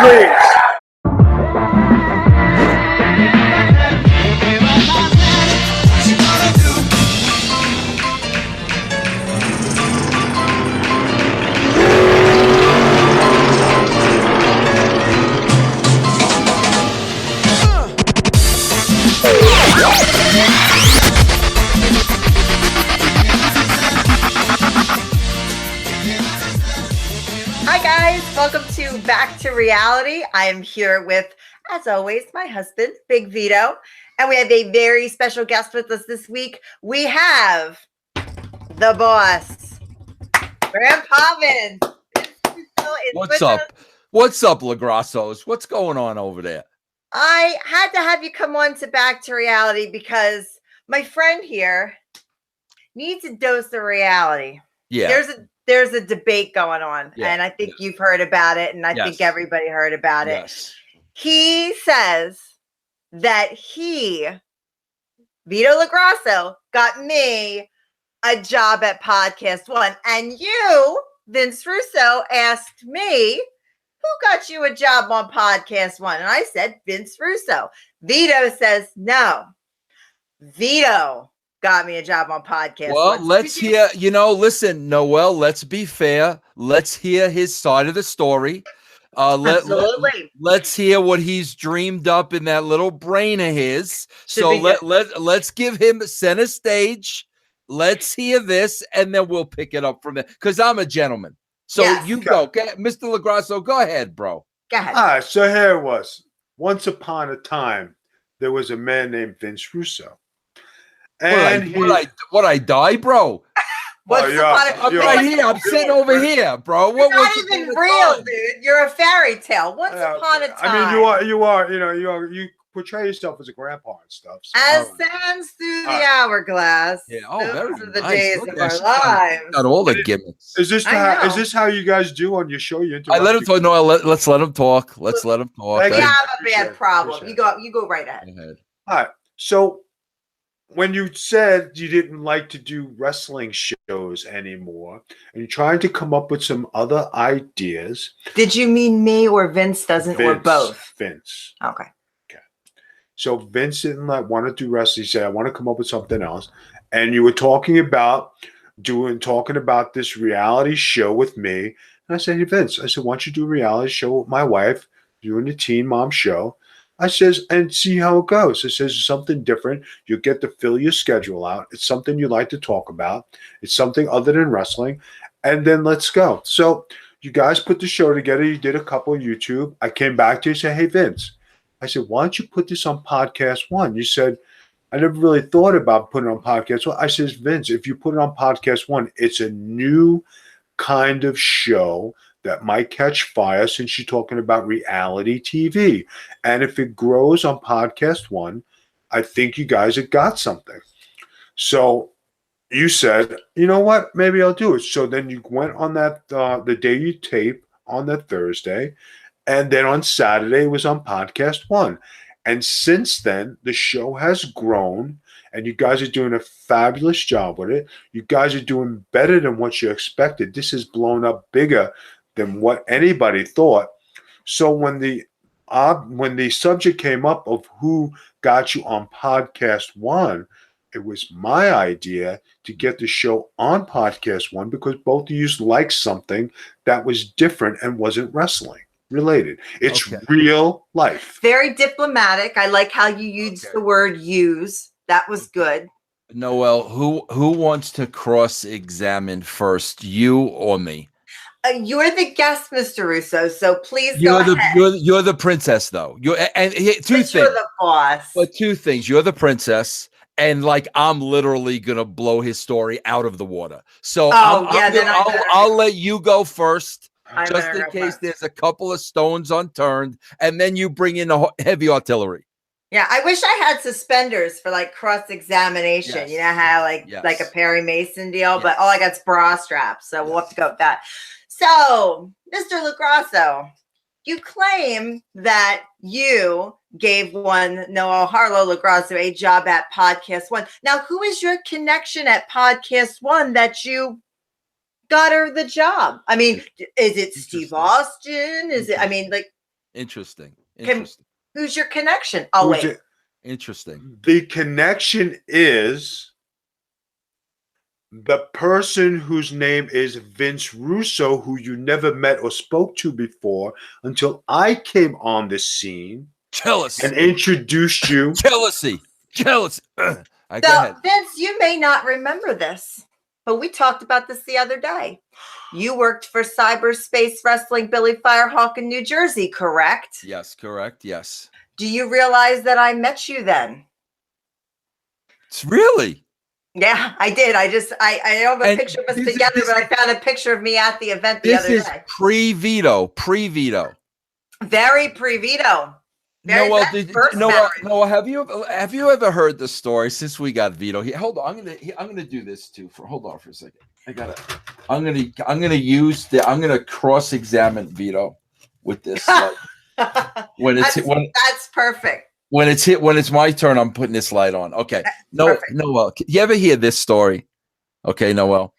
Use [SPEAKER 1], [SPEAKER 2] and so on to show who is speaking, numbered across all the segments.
[SPEAKER 1] please.
[SPEAKER 2] Hi guys, welcome to Back to Reality. I am here with, as always, my husband, Big Vito, and we have a very special guest with us this week. We have the boss, Grandpa Vince.
[SPEAKER 3] What's up? What's up, LaGrassos? What's going on over there?
[SPEAKER 2] I had to have you come on to Back to Reality because my friend here needs a dose of reality.
[SPEAKER 3] Yeah.
[SPEAKER 2] There's a debate going on,
[SPEAKER 3] Yeah,
[SPEAKER 2] and I think you've heard about it, and I think everybody heard about it. He says that Vito LaGrasso, got me a job at Podcast One, and you, Vince Russo, asked me, who got you a job on Podcast One? And I said, Vince Russo. Vito says, no. Vito got me a job on Podcast
[SPEAKER 3] Well,
[SPEAKER 2] One.
[SPEAKER 3] let's hear, listen, Noel, let's be fair. Let's hear his side of the story.
[SPEAKER 2] Absolutely.
[SPEAKER 3] Let's hear what he's dreamed up in that little brain of his. Let's give him center stage. Let's hear this, and then we'll pick it up from there. Because I'm a gentleman. So you go. Okay? Mr. LaGrasso, go ahead, bro.
[SPEAKER 2] Go ahead.
[SPEAKER 1] All right, so here it was. Once upon a time, there was a man named Vince Russo. And
[SPEAKER 3] What I die, bro? I'm right here. I'm sitting over here, bro.
[SPEAKER 2] You're not even real, dude. You're a fairy tale. Once upon a time.
[SPEAKER 1] I mean, you portray yourself as a grandpa and stuff. So
[SPEAKER 2] as sands through the hourglass.
[SPEAKER 3] Yeah. Oh,
[SPEAKER 2] those are the
[SPEAKER 3] nice.
[SPEAKER 2] days
[SPEAKER 3] Look
[SPEAKER 2] of
[SPEAKER 3] at
[SPEAKER 2] our
[SPEAKER 3] that.
[SPEAKER 2] lives.
[SPEAKER 3] Got all the gimmicks.
[SPEAKER 1] Is this how you guys do on your show?
[SPEAKER 3] I let him talk. No, let's let him talk. Let's let him talk.
[SPEAKER 2] We have a bad problem. You go right ahead.
[SPEAKER 1] All right. So when you said you didn't like to do wrestling shows anymore, and you're trying to come up with some other ideas.
[SPEAKER 2] Did you mean me or Vince doesn't, or both?
[SPEAKER 1] Vince.
[SPEAKER 2] Okay.
[SPEAKER 1] So Vince didn't want to do wrestling. He said, I want to come up with something else. And you were talking about this reality show with me. And I said, hey, Vince, why don't you do a reality show with my wife, doing the Teen Mom show? I says, and see how it goes. It says something different. You get to fill your schedule out. It's something you like to talk about. It's something other than wrestling. And then let's go. So you guys put the show together. You did a couple of YouTube. I came back to you and said, hey, Vince. I said, why don't you put this on Podcast One? You said, I never really thought about putting it on Podcast One. I says, Vince, if you put it on Podcast One, it's a new kind of show that might catch fire since you're talking about reality TV. And if it grows on Podcast One, I think you guys have got something. So you said, you know what, maybe I'll do it. So then you went on that, the day you tape on that Thursday, and then on Saturday it was on Podcast One. And since then, the show has grown, and you guys are doing a fabulous job with it. You guys are doing better than what you expected. This has blown up bigger than what anybody thought. So when the subject came up of who got you on Podcast One, it was my idea to get the show on Podcast One because both of you liked something that was different and wasn't wrestling related. It's real life.
[SPEAKER 2] Very diplomatic. I like how you used the word use. That was good.
[SPEAKER 3] Noel, who wants to cross-examine first, you or me?
[SPEAKER 2] You're the guest, Mr. Russo, so please go ahead.
[SPEAKER 3] You're the princess, though. You're
[SPEAKER 2] the boss.
[SPEAKER 3] But two things. You're the princess, and I'm literally gonna blow his story out of the water. So I'll let you go first. Just in case there's a couple of stones unturned, and then you bring in the heavy artillery.
[SPEAKER 2] Yeah, I wish I had suspenders for cross-examination. Yes. You know how like a Perry Mason deal, but all I got is bra straps, so we'll have to go with that. So, Mr. LaGrasso, you claim that you gave one Noel Harlow LaGrasso a job at Podcast One. Now, who is your connection at Podcast One that you got her the job? I mean, is it Steve Austin? Is it? I mean,
[SPEAKER 3] Interesting.
[SPEAKER 2] Who's your connection? Oh, wait.
[SPEAKER 3] Interesting.
[SPEAKER 1] The connection is the person whose name is Vince Russo, who you never met or spoke to before until I came on the scene.
[SPEAKER 3] Jealousy.
[SPEAKER 1] And introduced you.
[SPEAKER 3] Jealousy.
[SPEAKER 2] So, Vince, you may not remember this, but we talked about this the other day. You worked for Cyberspace Wrestling Billy Firehawk in New Jersey, correct?
[SPEAKER 3] Yes, correct. Yes.
[SPEAKER 2] Do you realize that I met you then?
[SPEAKER 3] It's really?
[SPEAKER 2] Yeah, I did. I don't have a picture of us together, but I found a picture of me at the event the other day.
[SPEAKER 3] This is pre-Vito.
[SPEAKER 2] Very pre-Vito.
[SPEAKER 3] Noel, have you ever heard the story since we got Vito here? Hold on, I'm gonna do this too. Hold on for a second. I'm gonna cross-examine Vito with this.
[SPEAKER 2] That's perfect.
[SPEAKER 3] When it's my turn, I'm putting this light on. Okay. Noel, you ever hear this story? Okay, Noel.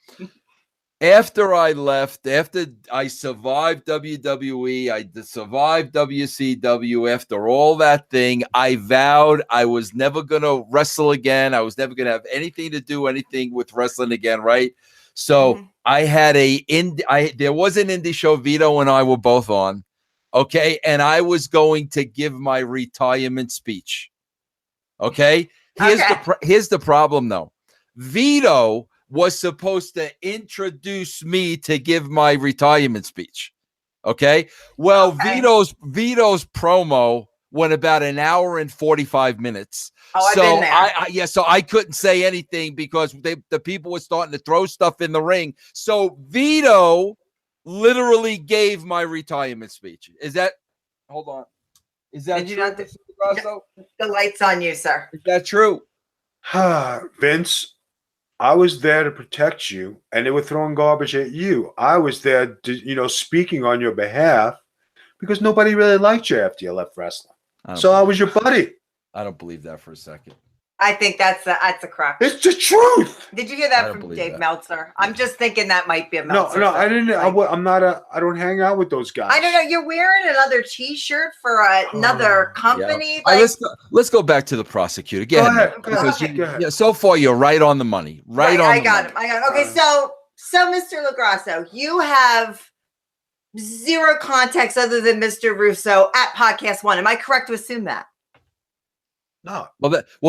[SPEAKER 3] After I left, after I survived WWE, I survived WCW, after all that thing, I vowed I was never going to wrestle again. I was never going to have anything to do anything with wrestling again, right? So I had there was an indie show Vito and I were both on, okay? And I was going to give my retirement speech, okay? Here's the problem, though. Vito was supposed to introduce me to give my retirement speech. Okay. Well, Vito's promo went about an hour and 45 minutes.
[SPEAKER 2] Oh, I've been there.
[SPEAKER 3] So I couldn't say anything because the people were starting to throw stuff in the ring. So Vito literally gave my retirement speech. Hold on. Is that true?
[SPEAKER 2] The light's on you, sir.
[SPEAKER 3] Is that true?
[SPEAKER 1] Vince, I was there to protect you, and they were throwing garbage at you. I was there, speaking on your behalf because nobody really liked you after you left wrestling. I was your buddy.
[SPEAKER 3] I don't believe that for a second.
[SPEAKER 2] I think that's a crap.
[SPEAKER 1] It's the truth.
[SPEAKER 2] Did you hear that from Dave Meltzer? I'm just thinking that might be a Meltzer.
[SPEAKER 1] No, I didn't. I don't hang out with those guys.
[SPEAKER 2] I don't know. You're wearing another T-shirt for another company.
[SPEAKER 3] Yeah. Let's go back to the prosecutor. Go ahead. So far, you're right on the money. I
[SPEAKER 2] got him. Okay, so Mr. LaGrasso, you have zero context other than Mr. Russo at Podcast One. Am I correct to assume that?
[SPEAKER 1] No.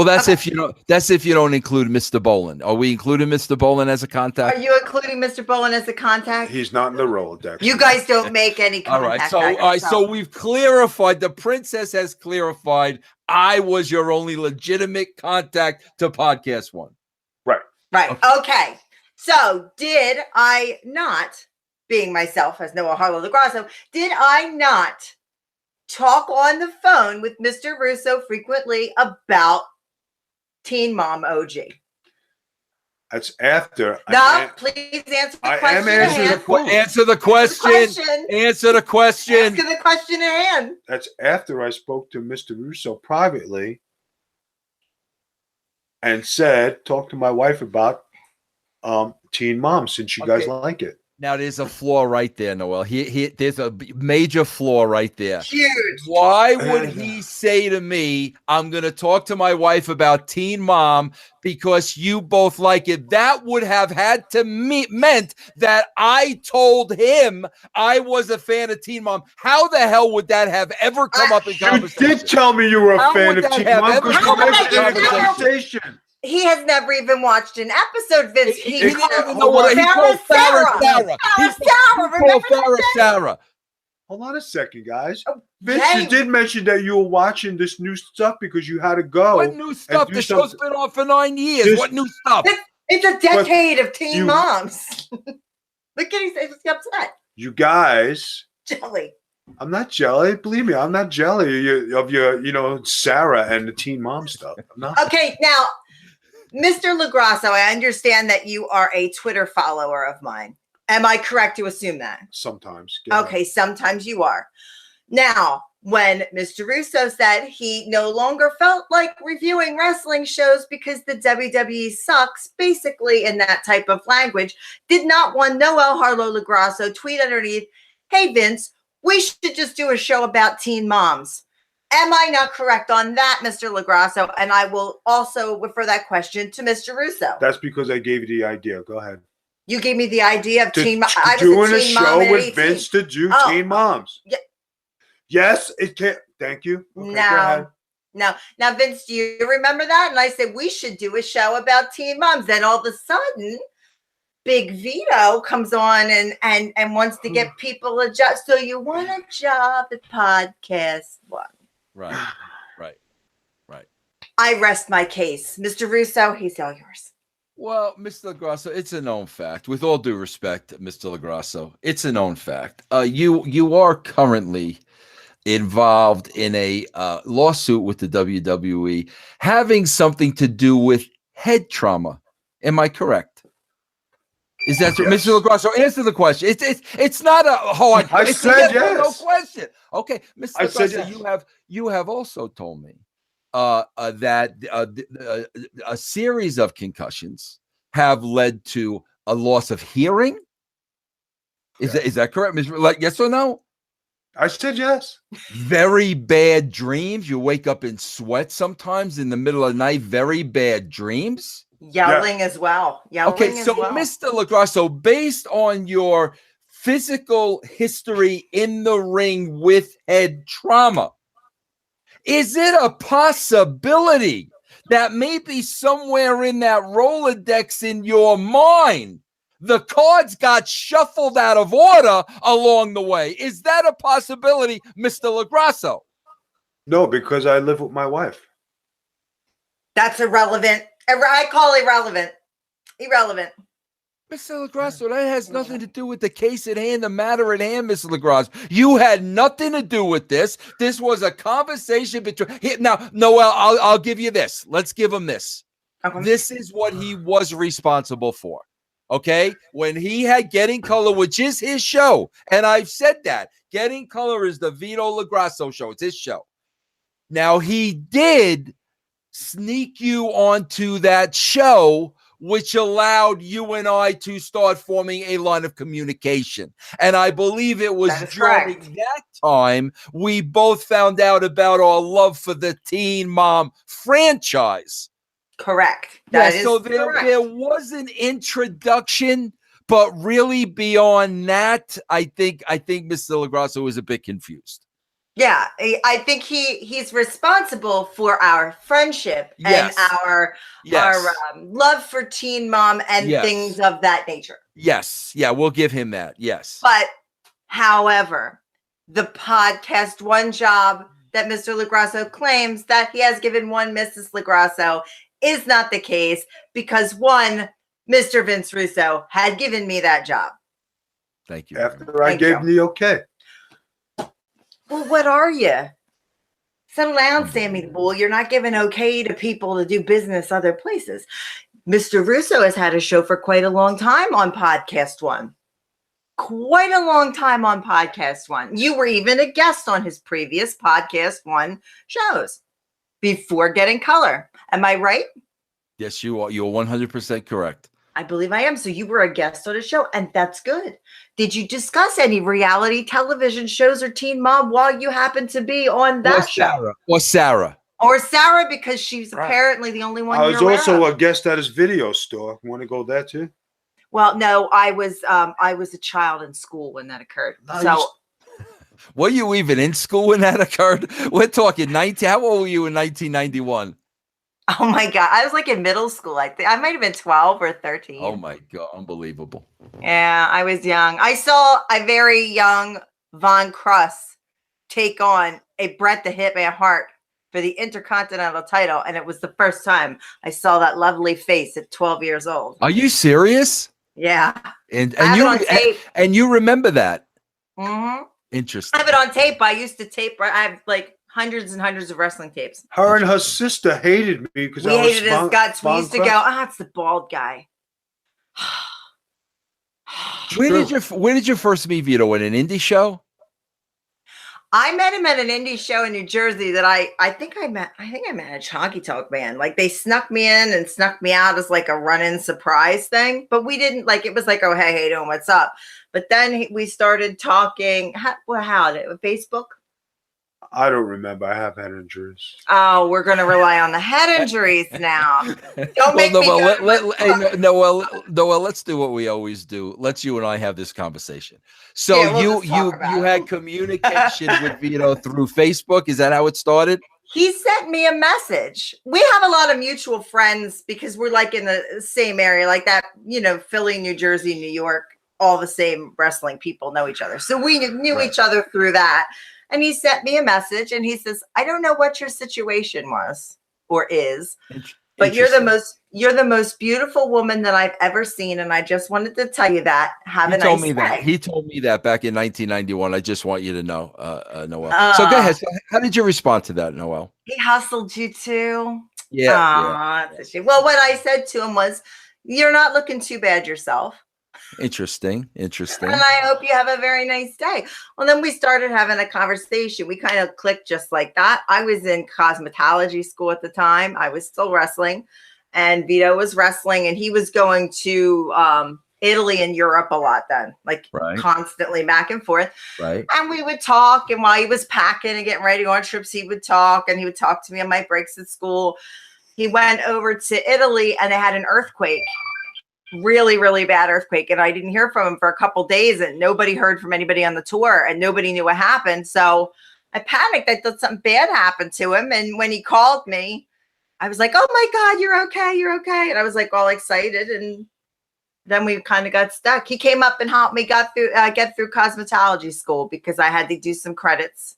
[SPEAKER 3] That's if you don't include Mr. Bolin. Are we including Mr. Bolin as a contact?
[SPEAKER 2] Are you including Mr. Bolin as a contact?
[SPEAKER 1] He's not in the Rolodex.
[SPEAKER 2] You guys don't make any contact.
[SPEAKER 3] All right. So we've clarified. The princess has clarified. I was your only legitimate contact to Podcast One.
[SPEAKER 1] Right.
[SPEAKER 2] Okay. So did I not, being myself as Noah Harlow LaGrasso, did I not talk on the phone with Mr. Russo frequently about Teen Mom OG?
[SPEAKER 1] That's after.
[SPEAKER 2] Please answer the question.
[SPEAKER 3] Answer the question. Answer the question.
[SPEAKER 2] Answer the question at hand.
[SPEAKER 1] That's after I spoke to Mr. Russo privately and talk to my wife about Teen Mom, since you guys like it.
[SPEAKER 3] Now, there's a flaw right there, Noel. There's a major flaw right there.
[SPEAKER 2] Huge.
[SPEAKER 3] Why would he say to me, I'm going to talk to my wife about Teen Mom because you both like it? That would have had to meant that I told him I was a fan of Teen Mom. How the hell would that have ever come up in conversation?
[SPEAKER 1] You did tell me you were a fan of Teen Mom because you mentioned it in conversation.
[SPEAKER 2] He has never even watched an episode, Vince. He
[SPEAKER 3] didn't even know what he called Farrah Sarah.
[SPEAKER 1] Hold on a second, guys. Vince, you did mention that you were watching this new stuff because you had to go.
[SPEAKER 3] What new stuff? The show's been on for 9 years. What new stuff?
[SPEAKER 2] It's a decade of teen moms. Look at he's upset.
[SPEAKER 1] You guys.
[SPEAKER 2] Jelly.
[SPEAKER 1] I'm not jelly. Believe me, I'm not jelly of your, Sarah and the teen mom stuff. I'm not.
[SPEAKER 2] Okay, now, Mr. LaGrasso, I understand that you are a Twitter follower of mine. Am I correct to assume that?
[SPEAKER 1] Sometimes.
[SPEAKER 2] Okay, sometimes you are. Now, when Mr. Russo said he no longer felt like reviewing wrestling shows because the WWE sucks, basically in that type of language, did not one Noel Harlow LaGrasso tweet underneath, "Hey, Vince, we should just do a show about teen moms. Am I not correct on that, Mr. LaGrasso? And I will also refer that question to Mr. Russo.
[SPEAKER 1] That's because I gave you the idea. Go ahead.
[SPEAKER 2] You gave me the idea of teen moms.
[SPEAKER 1] Doing a show with Vince to do teen moms.
[SPEAKER 2] Yeah.
[SPEAKER 1] Yes, it can. Thank you. Okay, go ahead.
[SPEAKER 2] No. Now, Vince, do you remember that? And I said, we should do a show about teen moms. Then all of a sudden, Big Vito comes on and wants to get people a job. So you want a job at Podcast One.
[SPEAKER 3] Right.
[SPEAKER 2] I rest my case. Mr. Russo, he's all yours.
[SPEAKER 3] Well, Mr. LaGrasso, it's a known fact. With all due respect, Mr. LaGrasso, it's a known fact. You are currently involved in a lawsuit with the WWE having something to do with head trauma. Am I correct? Is that yes. Mr. LaGrasso? Answer the question. It's not a hard.
[SPEAKER 1] I said yes.
[SPEAKER 3] No question. Okay, Mr. LaGrasso, yes. you have also told me that a series of concussions have led to a loss of hearing. Is that correct, Mr. Like yes or no?
[SPEAKER 1] I said yes.
[SPEAKER 3] Very bad dreams. You wake up in sweat sometimes in the middle of the night. Very bad dreams.
[SPEAKER 2] Yelling as well.
[SPEAKER 3] Okay, so Mr. LaGrasso, based on your physical history in the ring with head trauma, is it a possibility that maybe somewhere in that Rolodex in your mind, the cards got shuffled out of order along the way? Is that a possibility, Mr. LaGrasso?
[SPEAKER 1] No, because I live with my wife.
[SPEAKER 2] That's irrelevant. I call irrelevant. Irrelevant.
[SPEAKER 3] Mr. LaGrasso, that has nothing to do with the case at hand, the matter at hand, Mr. LaGrasso. You had nothing to do with this. This was a conversation between... Now, Noel, I'll give you this. Let's give him this. Okay. This is what he was responsible for. Okay? When he had Getting Color, which is his show, and I've said that. Getting Color is the Vito LaGrasso show. It's his show. Now, he did sneak you onto that show, which allowed you and I to start forming a line of communication. And I believe it was during that time we both found out about our love for the Teen Mom franchise.
[SPEAKER 2] Correct.
[SPEAKER 3] So there was an introduction, but really beyond that, I think Mr. LaGrasso was a bit confused.
[SPEAKER 2] Yeah, I think he's responsible for our friendship and our love for Teen Mom and things of that nature.
[SPEAKER 3] Yes. Yeah, we'll give him that. Yes.
[SPEAKER 2] But, however, the Podcast One job that Mr. LaGrasso claims that he has given one Mrs. LaGrasso is not the case because one, Mr. Vince Russo had given me that job.
[SPEAKER 3] Thank you.
[SPEAKER 1] After I gave him the okay.
[SPEAKER 2] Well, what are you? Settle down, Sammy the Bull. You're not giving okay to people to do business other places. Mr. Russo has had a show for quite a long time on Podcast One. Quite a long time on Podcast One. You were even a guest on his previous Podcast One shows before Getting Color. Am I right?
[SPEAKER 3] Yes, you are. You're 100% correct.
[SPEAKER 2] I believe I am. So you were a guest on a show, and that's good. Did you discuss any reality television shows or Teen Mom while you happened to be on that show?
[SPEAKER 3] Or Sarah,
[SPEAKER 2] because she's apparently the only one.
[SPEAKER 1] I was also a guest at his video store. Want to go there too?
[SPEAKER 2] Well, no, I was a child in school when that occurred.
[SPEAKER 3] Were you even in school when that occurred? We're talking 19. How old were you in 1991?
[SPEAKER 2] Oh my God. I was like in middle school. I think I might have been 12 or 13.
[SPEAKER 3] Oh my God. Unbelievable.
[SPEAKER 2] Yeah, I was young. I saw a very young Von Cross take on a Bret the Hitman Hart for the Intercontinental title. And it was the first time I saw that lovely face at 12 years old.
[SPEAKER 3] Are you serious?
[SPEAKER 2] Yeah.
[SPEAKER 3] And you remember that?
[SPEAKER 2] Mm-hmm.
[SPEAKER 3] Interesting.
[SPEAKER 2] I have it on tape. I used to tape. I have like hundreds and hundreds of wrestling tapes.
[SPEAKER 1] Her and her sister hated me because
[SPEAKER 2] we hated his guts. We used to go, it's the bald guy.
[SPEAKER 3] Where did you first meet Vito? In an indie show?
[SPEAKER 2] I met him at an indie show in New Jersey that I think I met at a Honky Tonk Man. Like they snuck me in and snuck me out as like a run-in surprise thing, but we didn't like, it was like, oh, hey, how you doing? What's up? But then we started talking. How did it? Facebook?
[SPEAKER 1] I don't remember. I have head injuries.
[SPEAKER 2] Oh, we're going to rely on the head injuries now. Don't make me
[SPEAKER 3] Noel, let's do what we always do. Let's you and I have this conversation. So you had communication with Vito through Facebook. Is that how it started?
[SPEAKER 2] He sent me a message. We have a lot of mutual friends because we're like in the same area, like that, Philly, New Jersey, New York, all the same wrestling people know each other. So we knew each other through that. And he sent me a message and he says, I don't know what your situation was or is, but you're the most beautiful woman that I've ever seen. And I just wanted to tell you that. Have a nice day.
[SPEAKER 3] He told me that back in 1991. I just want you to know, Noel. So go ahead. So how did you respond to that, Noel?
[SPEAKER 2] He hustled you too.
[SPEAKER 3] Yeah.
[SPEAKER 2] Well, what I said to him was, you're not looking too bad yourself.
[SPEAKER 3] Interesting.
[SPEAKER 2] And I hope you have a very nice day. Well, then we started having a conversation. We kind of clicked just like that. I was in cosmetology school at the time. I was still wrestling, and Vito was wrestling, and he was going to Italy and Europe a lot then, like constantly back and forth.
[SPEAKER 3] Right.
[SPEAKER 2] And we would talk, and while he was packing and getting ready to go on trips, he would talk, and he would talk to me on my breaks at school. He went over to Italy, and they had an earthquake. Really, really bad earthquake. And I didn't hear from him for a couple days, and nobody heard from anybody on the tour, and nobody knew what happened. So I panicked. I thought something bad happened to him. And when he called me, I was like, oh my God, you're okay. You're okay. And I was like all excited. And then we kind of got stuck. He came up and helped me get through cosmetology school because I had to do some credits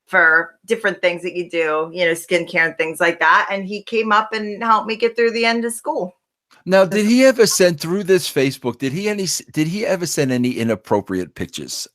[SPEAKER 2] for different things that you do, skincare and things like that. And he came up and helped me get through the end of school.
[SPEAKER 3] Now, did he ever send through this Facebook? Did he ever send any inappropriate pictures,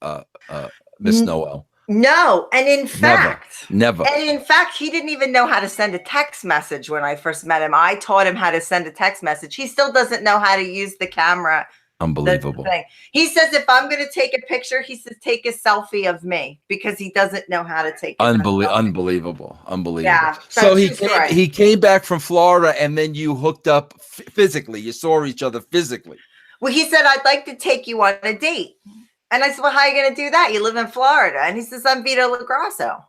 [SPEAKER 3] Miss Noel?
[SPEAKER 2] No, and in fact,
[SPEAKER 3] never.
[SPEAKER 2] And in fact, he didn't even know how to send a text message when I first met him. I taught him how to send a text message. He still doesn't know how to use the camera.
[SPEAKER 3] Unbelievable.
[SPEAKER 2] He says if I'm going to take a picture, he says take a selfie of me because he doesn't know how to take.
[SPEAKER 3] Unbelievable.
[SPEAKER 2] Yeah.
[SPEAKER 3] So he came back from Florida, and then you hooked up physically. You saw each other physically.
[SPEAKER 2] Well, he said I'd like to take you on a date, and I said, well, how are you going to do that? You live in Florida, and he says I'm Vito LaGrasso.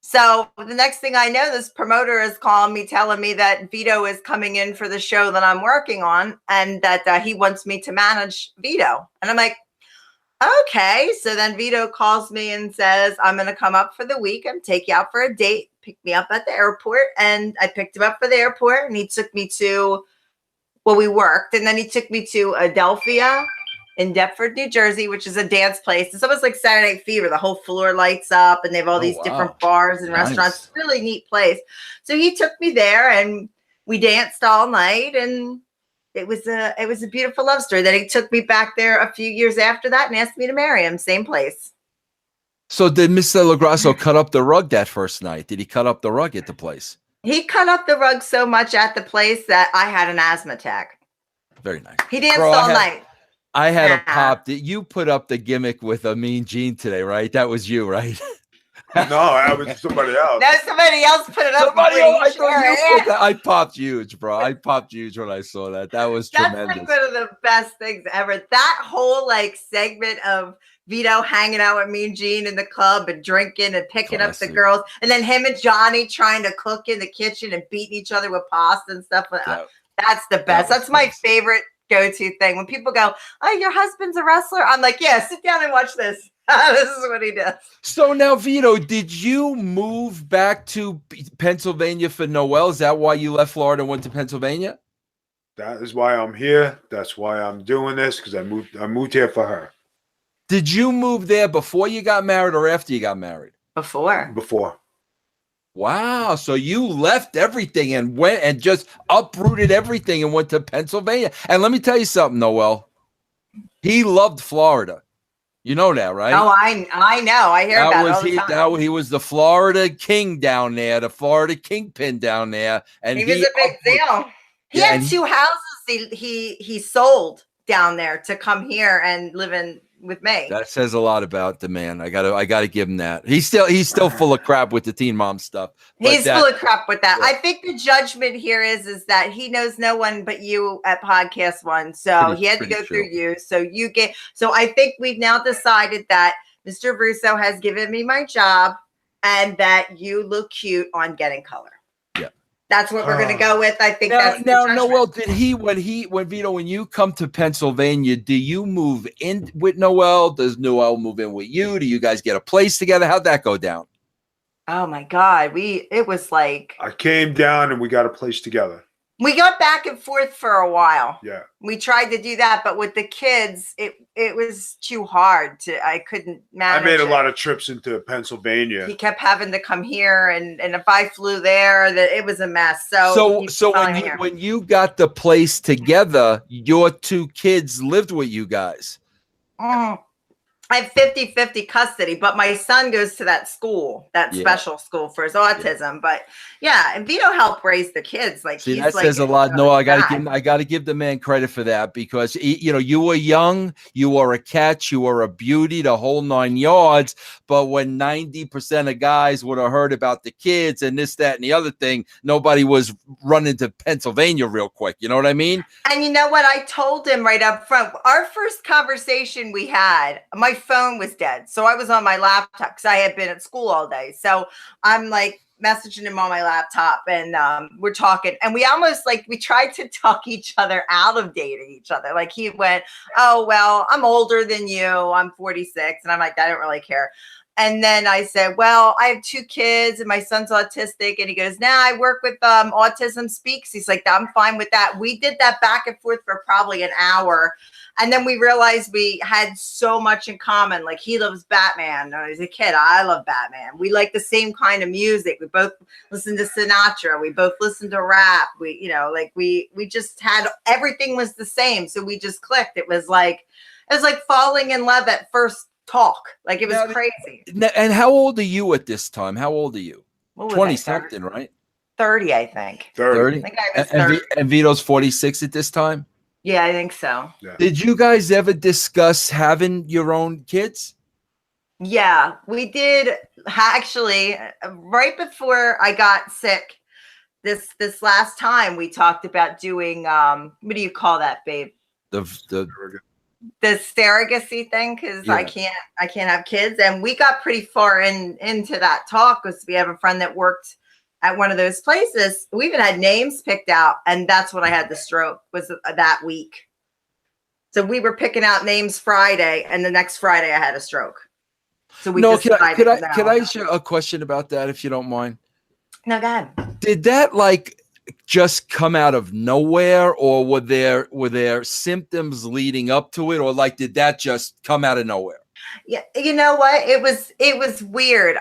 [SPEAKER 2] So the next thing I know, this promoter is calling me, telling me that Vito is coming in for the show that I'm working on, and that he wants me to manage Vito. And I'm like, okay. So then Vito calls me and says, I'm going to come up for the week and take you out for a date, pick me up at the airport. And I picked him up for the airport, and he took me to, we worked. And then he took me to Adelphia in Deptford, New Jersey, which is a dance place. It's almost like Saturday Night Fever. The whole floor lights up, and they have all these different bars and restaurants. Really neat place. So he took me there, and we danced all night, and it was a beautiful love story. Then he took me back there a few years after that and asked me to marry him. Same place.
[SPEAKER 3] So did Mr. LaGrasso cut up the rug that first night? Did he cut up the rug at the place?
[SPEAKER 2] He cut up the rug so much at the place that I had an asthma attack.
[SPEAKER 3] Very nice.
[SPEAKER 2] He danced all night.
[SPEAKER 3] I had a pop. You put up the gimmick with a Mean Gene today, right? That was you, right?
[SPEAKER 1] No, I was somebody else.
[SPEAKER 2] No, somebody else put it up.
[SPEAKER 3] I popped huge, bro. I popped huge when I saw that. That was tremendous.
[SPEAKER 2] That's like one of the best things ever. That whole segment of Vito hanging out with Mean Gene in the club and drinking and picking up the girls, and then him and Johnny trying to cook in the kitchen and beating each other with pasta and stuff. That's the best. That's my favorite go-to thing. When people go, oh, your husband's a wrestler, I'm like, yeah, sit down and watch this. This is what he does.
[SPEAKER 3] So now, Vito, did you move back to Pennsylvania for Noel? Is that why you left Florida and went to Pennsylvania?
[SPEAKER 1] That is why I'm here. That's why I'm doing this, because I moved here for her.
[SPEAKER 3] Did you move there before you got married or after you got married?
[SPEAKER 2] Before.
[SPEAKER 3] Wow. So you left everything and went and just uprooted everything and went to Pennsylvania. And let me tell you something, Noel. He loved Florida. You know that, right?
[SPEAKER 2] Oh, I know. I hear about it all the time.
[SPEAKER 3] He was the Florida king down there, the Florida kingpin down there. And
[SPEAKER 2] he was a big deal. He had two houses he sold down there to come here and live in with me.
[SPEAKER 3] That says a lot about the man. I gotta give him that. He's still full of crap with the Teen Mom stuff.
[SPEAKER 2] He's full of crap with that. Yeah. I think the judgment here is that he knows no one but you at Podcast One. So he had to go through you. So I think we've now decided that Mr. Russo has given me my job and that you look cute on Getting Color.
[SPEAKER 3] Yeah.
[SPEAKER 2] That's what we're going to go with. I think
[SPEAKER 3] Noel, did when Vito, when you come to Pennsylvania, do you move in with Noel? Does Noel move in with you? Do you guys get a place together? How'd that go down?
[SPEAKER 2] Oh my God. It was like,
[SPEAKER 1] I came down and we got a place together.
[SPEAKER 2] We got back and forth for a while.
[SPEAKER 1] Yeah.
[SPEAKER 2] We tried to do that, but with the kids, it was too hard I couldn't manage.
[SPEAKER 1] I made a lot of trips into Pennsylvania.
[SPEAKER 2] He kept having to come here, and if I flew there, it was a mess. So
[SPEAKER 3] when you got the place together, your two kids lived with you guys.
[SPEAKER 2] I have 50-50 custody, but my son goes to that school, special school for his autism. Yeah. But yeah, and Vito helped raise the kids. Like,
[SPEAKER 3] see, that says a lot. No, I gotta give the man credit for that, because you were young, you were a catch, you were a beauty, the whole 9 yards. But when 90% of guys would have heard about the kids and this, that, and the other thing, nobody was running to Pennsylvania real quick. You know what I mean?
[SPEAKER 2] And you know what? I told him right up front. Our first conversation we had, my phone was dead, so I was on my laptop because I had been at school all day. So I'm like messaging him on my laptop, and we're talking, and we almost we tried to talk each other out of dating each other. Like, he went, "Oh, well, I'm older than you. I'm 46," and I'm like, "I don't really care." And then I said, "Well, I have 2 kids and my son's autistic." And he goes, "Nah, I work with Autism Speaks." He's like, "I'm fine with that." We did that back and forth for probably an hour. And then we realized we had so much in common. Like, he loves Batman. When I was a kid, I love Batman. We like the same kind of music. We both listen to Sinatra. We both listen to rap. We just had, everything was the same. So we just clicked. It was like falling in love at first talk. Like, it was crazy.
[SPEAKER 3] And how old are you at this time? How old are you? 20 something, right?
[SPEAKER 2] 30, I think.
[SPEAKER 3] 30.
[SPEAKER 2] I think I was 30.
[SPEAKER 3] And Vito's 46 at this time?
[SPEAKER 2] Yeah, I think so.
[SPEAKER 1] Yeah.
[SPEAKER 3] Did you guys ever discuss having your own kids?
[SPEAKER 2] Yeah, we did. Actually, right before I got sick, this last time, we talked about doing, what do you call that, babe?
[SPEAKER 3] The
[SPEAKER 2] surrogacy thing, because I can't have kids. And we got pretty far into that talk, because we have a friend that worked at one of those places. We even had names picked out, and that's when I had the stroke, was that week. So we were picking out names Friday, and the next Friday I had a stroke. So we
[SPEAKER 3] could I ask you a question about that, if you don't mind?
[SPEAKER 2] No, go ahead.
[SPEAKER 3] Did that just come out of nowhere, or were there symptoms leading up to it, or did that just come out of nowhere?
[SPEAKER 2] Yeah, you know what? It was weird.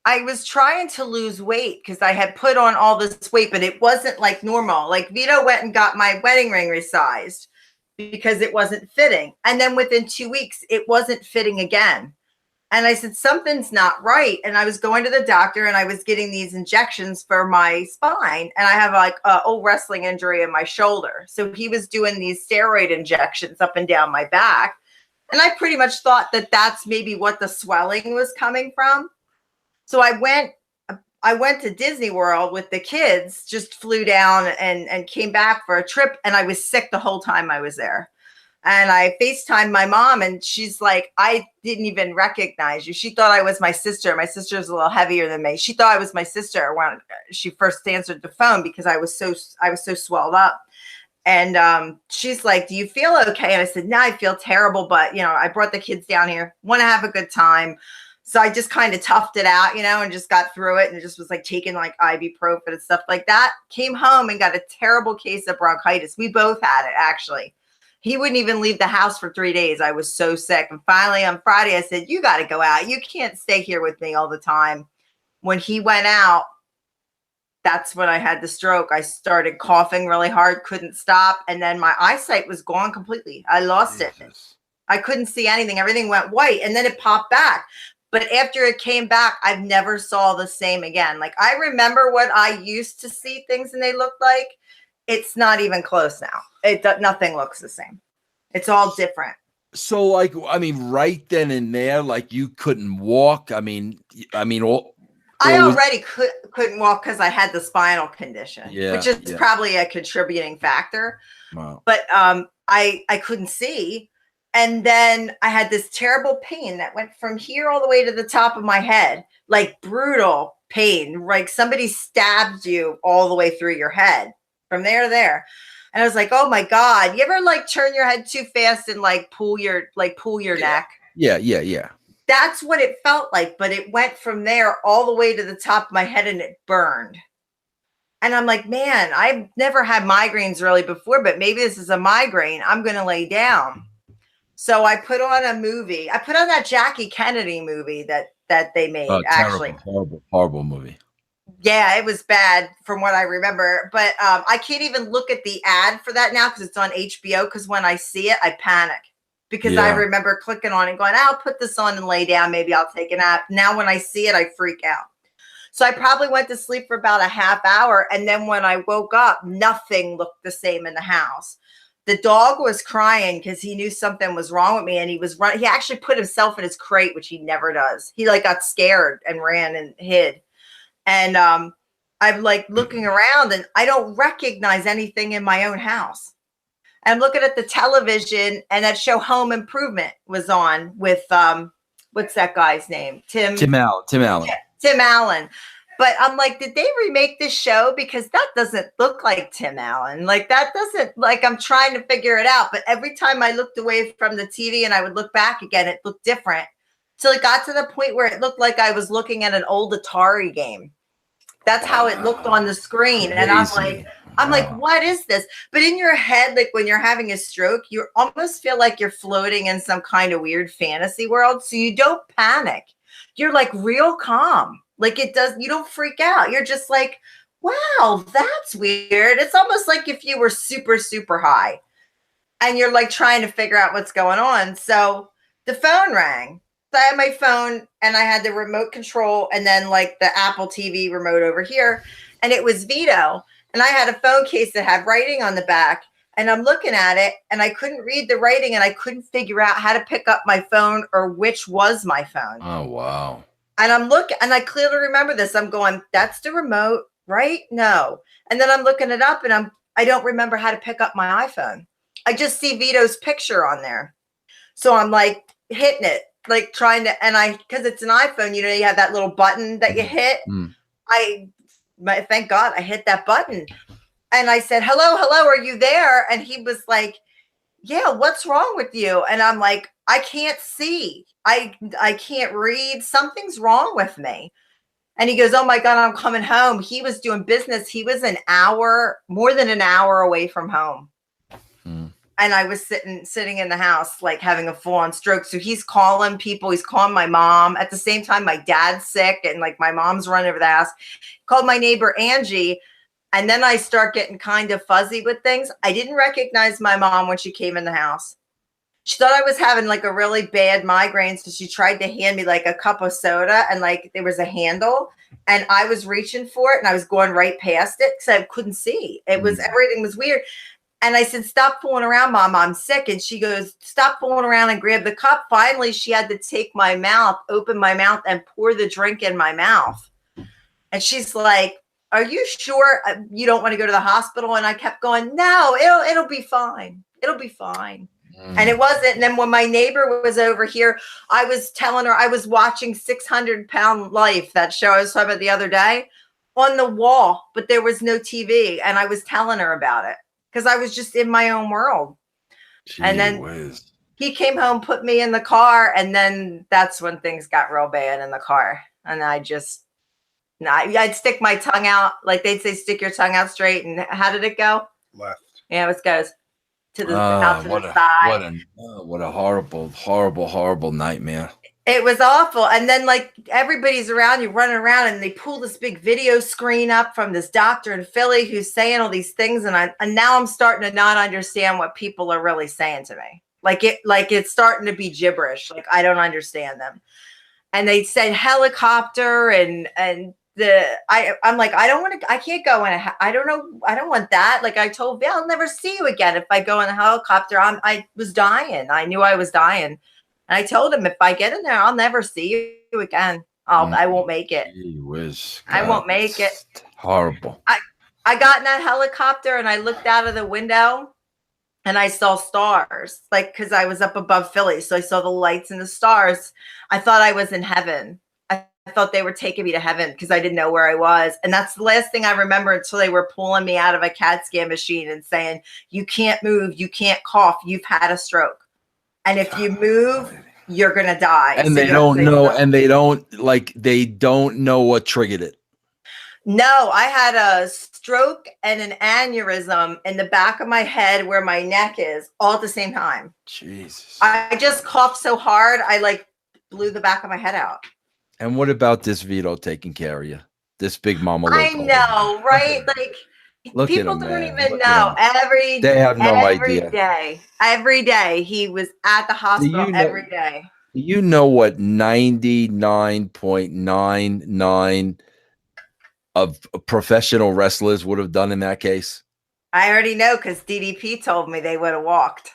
[SPEAKER 2] I was trying to lose weight because I had put on all this weight, but it wasn't normal. Like, Vito went and got my wedding ring resized because it wasn't fitting. And then within 2 weeks, it wasn't fitting again. And I said, something's not right. And I was going to the doctor, and I was getting these injections for my spine. And I have an old wrestling injury in my shoulder. So he was doing these steroid injections up and down my back. And I pretty much thought that that's maybe what the swelling was coming from. So I went to Disney World with the kids, just flew down and came back for a trip. And I was sick the whole time I was there. And I FaceTimed my mom, and she's like, "I didn't even recognize you." She thought I was my sister. My sister's a little heavier than me. She thought I was my sister when she first answered the phone, because I was so swelled up. And she's like, "Do you feel okay?" And I said, "No, I feel terrible, but I brought the kids down here, want to have a good time." So I just kind of toughed it out, and just got through it, and it just was taking ibuprofen and stuff like that. Came home and got a terrible case of bronchitis. We both had it, actually. He wouldn't even leave the house for 3 days. I was so sick. And finally on Friday, I said, "You got to go out. You can't stay here with me all the time." When he went out, that's when I had the stroke. I started coughing really hard, couldn't stop. And then my eyesight was gone completely. I lost it. I couldn't see anything. Everything went white, and then it popped back. But after it came back, I've never saw the same again. I remember what I used to see things and they looked like. It's not even close now. Nothing looks the same. It's all different.
[SPEAKER 3] So, like, I mean, right then and there, like, you couldn't walk. I mean,
[SPEAKER 2] I already couldn't walk because I had the spinal condition, which is probably a contributing factor.
[SPEAKER 3] Wow.
[SPEAKER 2] But I couldn't see. And then I had this terrible pain that went from here all the way to the top of my head, like brutal pain, like somebody stabbed you all the way through your head from there to there. And I was like, oh my God, you ever like turn your head too fast and like pull your neck?
[SPEAKER 3] Yeah.
[SPEAKER 2] That's what it felt like, but it went from there all the way to the top of my head and it burned. And I'm like, man, I've never had migraines really before, but maybe this is a migraine. I'm going to lay down. So I put on a movie. I put on that Jackie Kennedy movie that they made. Actually,
[SPEAKER 3] horrible movie.
[SPEAKER 2] Yeah, it was bad from what I remember. But I can't even look at the ad for that now because it's on HBO. Because when I see it, I panic. Because I remember clicking on it and going, I'll put this on and lay down. Maybe I'll take a nap. Now when I see it, I freak out. So I probably went to sleep for about a half hour. And then when I woke up, nothing looked the same in the house. The dog was crying because he knew something was wrong with me. And he was running. He actually put himself in his crate, which he never does. He like got scared and ran and hid. And I'm like looking around and I don't recognize anything in my own house. I'm looking at the television and that show Home Improvement was on with, what's that guy's name? Tim
[SPEAKER 3] Allen.
[SPEAKER 2] Yeah, Tim Allen. But I'm like, did they remake this show? Because that doesn't look like Tim Allen. Like that doesn't, like I'm trying to figure it out. But every time I looked away from the TV and I would look back again, it looked different. So it got to the point where it looked like I was looking at an old Atari game. That's how it looked on the screen. And I'm like, what is this? But in your head, like when you're having a stroke, you almost feel like you're floating in some kind of weird fantasy world. So you don't panic. You're like real calm. Like you don't freak out. You're just like, wow, that's weird. It's almost like if you were super, super high and you're like trying to figure out what's going on. So the phone rang. So I had my phone and I had the remote control and then like the Apple TV remote over here. And it was Vito. And I had a phone case that had writing on the back. And I'm looking at it and I couldn't read the writing and I couldn't figure out how to pick up my phone or which was my phone.
[SPEAKER 3] Oh, wow.
[SPEAKER 2] And I'm looking and I clearly remember this. I'm going, that's the remote, right? No. And then I'm looking it up and I don't remember how to pick up my iPhone. I just see Vito's picture on there. So I'm like hitting it. Like trying to, and because it's an iPhone, you have that little button that you hit. Thank God I hit that button. And I said, hello, are you there? And he was like, yeah, what's wrong with you? And I'm like, I can't see. I can't read. Something's wrong with me. And he goes, oh my God, I'm coming home. He was doing business. He was more than an hour away from home. And I was sitting in the house, like having a full-on stroke. So he's calling people. He's calling my mom. At the same time, my dad's sick and like my mom's running over the house. Called my neighbor, Angie. And then I start getting kind of fuzzy with things. I didn't recognize my mom when she came in the house. She thought I was having like a really bad migraine. So she tried to hand me like a cup of soda and like there was a handle. And I was reaching for it and I was going right past it because I couldn't see. Everything was weird. And I said, stop fooling around, Mom. I'm sick. And she goes, stop fooling around and grab the cup. Finally, she had to take my mouth, open my mouth and pour the drink in my mouth. And she's like, are you sure you don't want to go to the hospital? And I kept going, no, it'll be fine. It'll be fine. And it wasn't. And then when my neighbor was over here, I was telling her I was watching 600 Pound Life, that show I was talking about the other day, on the wall, but there was no TV. And I was telling her about it. Because I was just in my own world. And then he came home, put me in the car. And then that's when things got real bad in the car. And I'd stick my tongue out. Like they'd say, stick your tongue out straight. And how did it go?
[SPEAKER 1] Left.
[SPEAKER 2] Yeah, it goes to the side.
[SPEAKER 3] What a horrible, horrible, horrible nightmare.
[SPEAKER 2] It was awful. And then like everybody's around you running around and they pull this big video screen up from this doctor in Philly who's saying all these things. And now I'm starting to not understand what people are really saying to me. Like it's starting to be gibberish. Like I don't understand them. And they said helicopter and I'm like, I can't go in I don't know. I don't want that. Like I told Bill, I'll never see you again. If I go in a helicopter, I was dying. I knew I was dying. And I told him, if I get in there, I'll never see you again. I won't make it. I won't make it.
[SPEAKER 3] Horrible.
[SPEAKER 2] I got in that helicopter and I looked out of the window and I saw stars, like, because I was up above Philly. So I saw the lights and the stars. I thought I was in heaven. I thought they were taking me to heaven because I didn't know where I was. And that's the last thing I remember until they were pulling me out of a CAT scan machine and saying, you can't move, you can't cough, you've had a stroke. And if you move, you're going to die.
[SPEAKER 3] And they don't know, and they don't know what triggered it.
[SPEAKER 2] No, I had a stroke and an aneurysm in the back of my head where my neck is all at the same time.
[SPEAKER 3] Jesus.
[SPEAKER 2] I just coughed so hard, I like blew the back of my head out.
[SPEAKER 3] And what about this Vito taking care of you? This big mama.
[SPEAKER 2] I know, right? Like people don't even know.
[SPEAKER 3] They have no idea.
[SPEAKER 2] Every day he was at the hospital every day.
[SPEAKER 3] Do you know what 99.99 of professional wrestlers would have done in that case?
[SPEAKER 2] I already know because DDP told me they would have walked.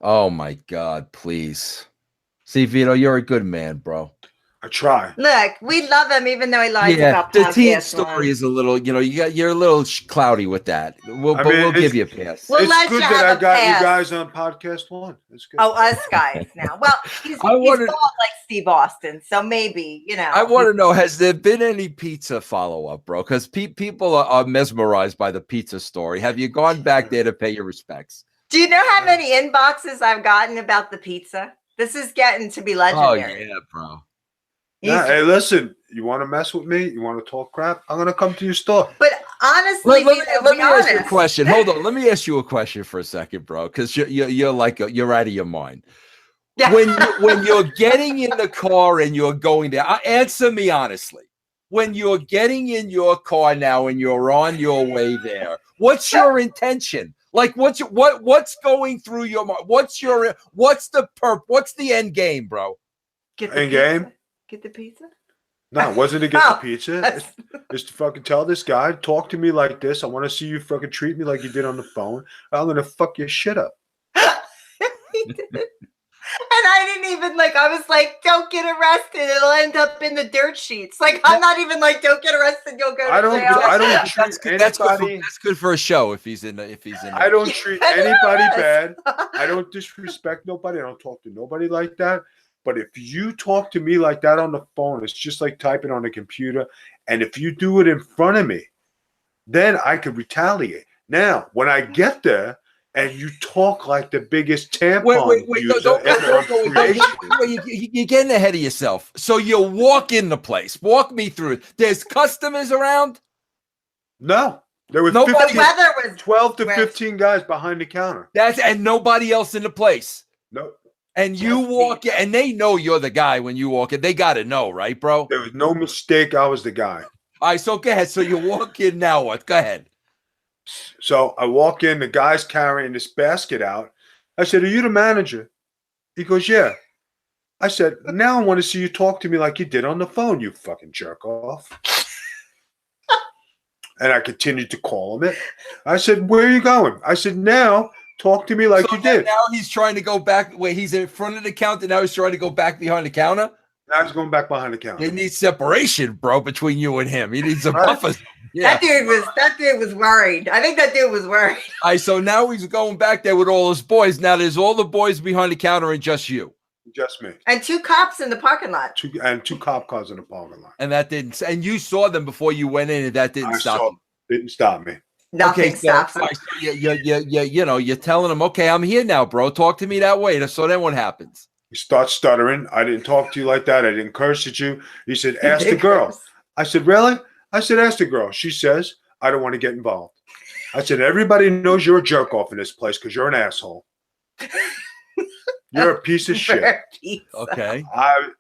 [SPEAKER 3] Oh my God, please. See, Vito, you're a good man, bro.
[SPEAKER 1] I try.
[SPEAKER 2] Look, we love him, even though he lies about
[SPEAKER 3] the teen story is a little, you're a little cloudy with that. We'll give you a pass.
[SPEAKER 1] It's good that I got you guys on podcast one. It's good.
[SPEAKER 2] Oh, us guys now. Well, he's bald like Steve Austin, so maybe,
[SPEAKER 3] I want to know, has there been any pizza follow-up, bro? Because people are mesmerized by the pizza story. Have you gone back there to pay your respects?
[SPEAKER 2] Do you know how many inboxes I've gotten about the pizza? This is getting to be legendary.
[SPEAKER 3] Oh, yeah, bro.
[SPEAKER 1] Yeah, hey, listen, you want to mess with me? You want to talk crap? I'm going to come to your store.
[SPEAKER 2] But honestly,
[SPEAKER 3] let me ask you a question. Hold on. Let me ask you a question for a second, bro, because you're out of your mind. Yeah. When you're getting in the car and you're going there, answer me honestly. When you're getting in your car now and you're on your way there, what's your intention? Like what's going through your mind? What's the end game, bro?
[SPEAKER 1] End game?
[SPEAKER 2] Get the pizza?
[SPEAKER 1] No, it wasn't to get the pizza. It's to fucking tell this guy, talk to me like this. I want to see you fucking treat me like you did on the phone. I'm going to fuck your shit up.
[SPEAKER 2] He did. And I didn't even I was like, don't get arrested. It'll end up in the dirt sheets. Like, I'm not even like, don't get arrested. You'll go to jail.
[SPEAKER 1] I don't treat anybody.
[SPEAKER 3] That's good for a show if he's in.
[SPEAKER 1] I don't treat anybody bad. I don't disrespect nobody. I don't talk to nobody like that. But if you talk to me like that on the phone, it's just like typing on a computer. And if you do it in front of me, then I could retaliate. Now, when I get there and you talk like the biggest tampon
[SPEAKER 3] you're getting ahead of yourself. So you walk in the place. Walk me through it. There's customers around?
[SPEAKER 1] No. There was 12 to 15 guys behind the counter.
[SPEAKER 3] And nobody else in the place.
[SPEAKER 1] No.
[SPEAKER 3] And you walk in, and they know you're the guy when you walk in. They got to know, right, bro?
[SPEAKER 1] There was no mistake. I was the guy.
[SPEAKER 3] All right, so go ahead. So you walk in now. What? Go ahead.
[SPEAKER 1] So I walk in. The guy's carrying this basket out. I said, are you the manager? He goes, yeah. I said, now I want to see you talk to me like you did on the phone, you fucking jerk off. And I continued to call him it. I said, where are you going? I said, now talk to me like you did.
[SPEAKER 3] Now he's trying to go back. Wait, he's in front of the counter. Now he's trying to go back behind the counter.
[SPEAKER 1] Now he's going back behind the counter.
[SPEAKER 3] He needs separation, bro, between you and him. He needs a buffer.
[SPEAKER 2] Yeah. That dude was worried. I think that dude was worried.
[SPEAKER 3] All right, so now he's going back there with all his boys. Now there's all the boys behind the counter and just you.
[SPEAKER 1] Just me.
[SPEAKER 2] And 2 cops in the parking lot.
[SPEAKER 1] Two cop cars in the parking lot.
[SPEAKER 3] And that didn't. And you saw them before you went in, and that didn't stop you.
[SPEAKER 1] Didn't stop me.
[SPEAKER 2] Nothing stops him.
[SPEAKER 3] You're telling him, okay, I'm here now, bro. Talk to me that way. So then what happens?
[SPEAKER 1] You start stuttering. I didn't talk to you like that. I didn't curse at you. He said, ask the girl. I said, really? I said, ask the girl. She says, I don't want to get involved. I said, everybody knows you're a jerk off in this place because you're an asshole. You're a piece of shit.
[SPEAKER 3] Okay.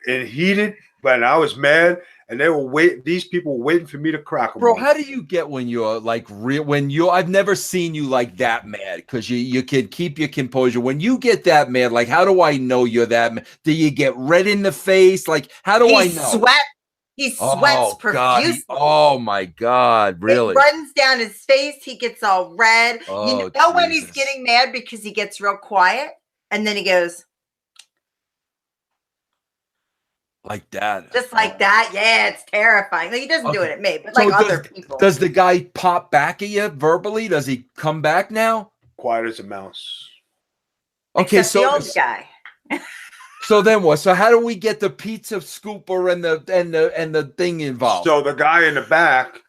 [SPEAKER 1] And heated, but I was mad. And they were waiting. These people were waiting for me to crack them.
[SPEAKER 3] Bro, how do you get when you're like real? I've never seen you like that mad because you can keep your composure. When you get that mad, like how do I know you're that mad? Do you get red in the face? Like how do I know?
[SPEAKER 2] He sweats profusely.
[SPEAKER 3] Oh my God, really?
[SPEAKER 2] It runs down his face. He gets all red.
[SPEAKER 3] Oh,
[SPEAKER 2] you know when he's getting mad because he gets real quiet and then he goes
[SPEAKER 3] like that.
[SPEAKER 2] Just like that. Yeah, it's terrifying. Like, he doesn't do it at me, but like other people.
[SPEAKER 3] Does the guy pop back at you verbally? Does he come back now?
[SPEAKER 1] Quiet as a mouse.
[SPEAKER 3] Okay,
[SPEAKER 2] Except the old guy.
[SPEAKER 3] So then what? So how do we get the pizza scooper and the thing involved?
[SPEAKER 1] So the guy in the back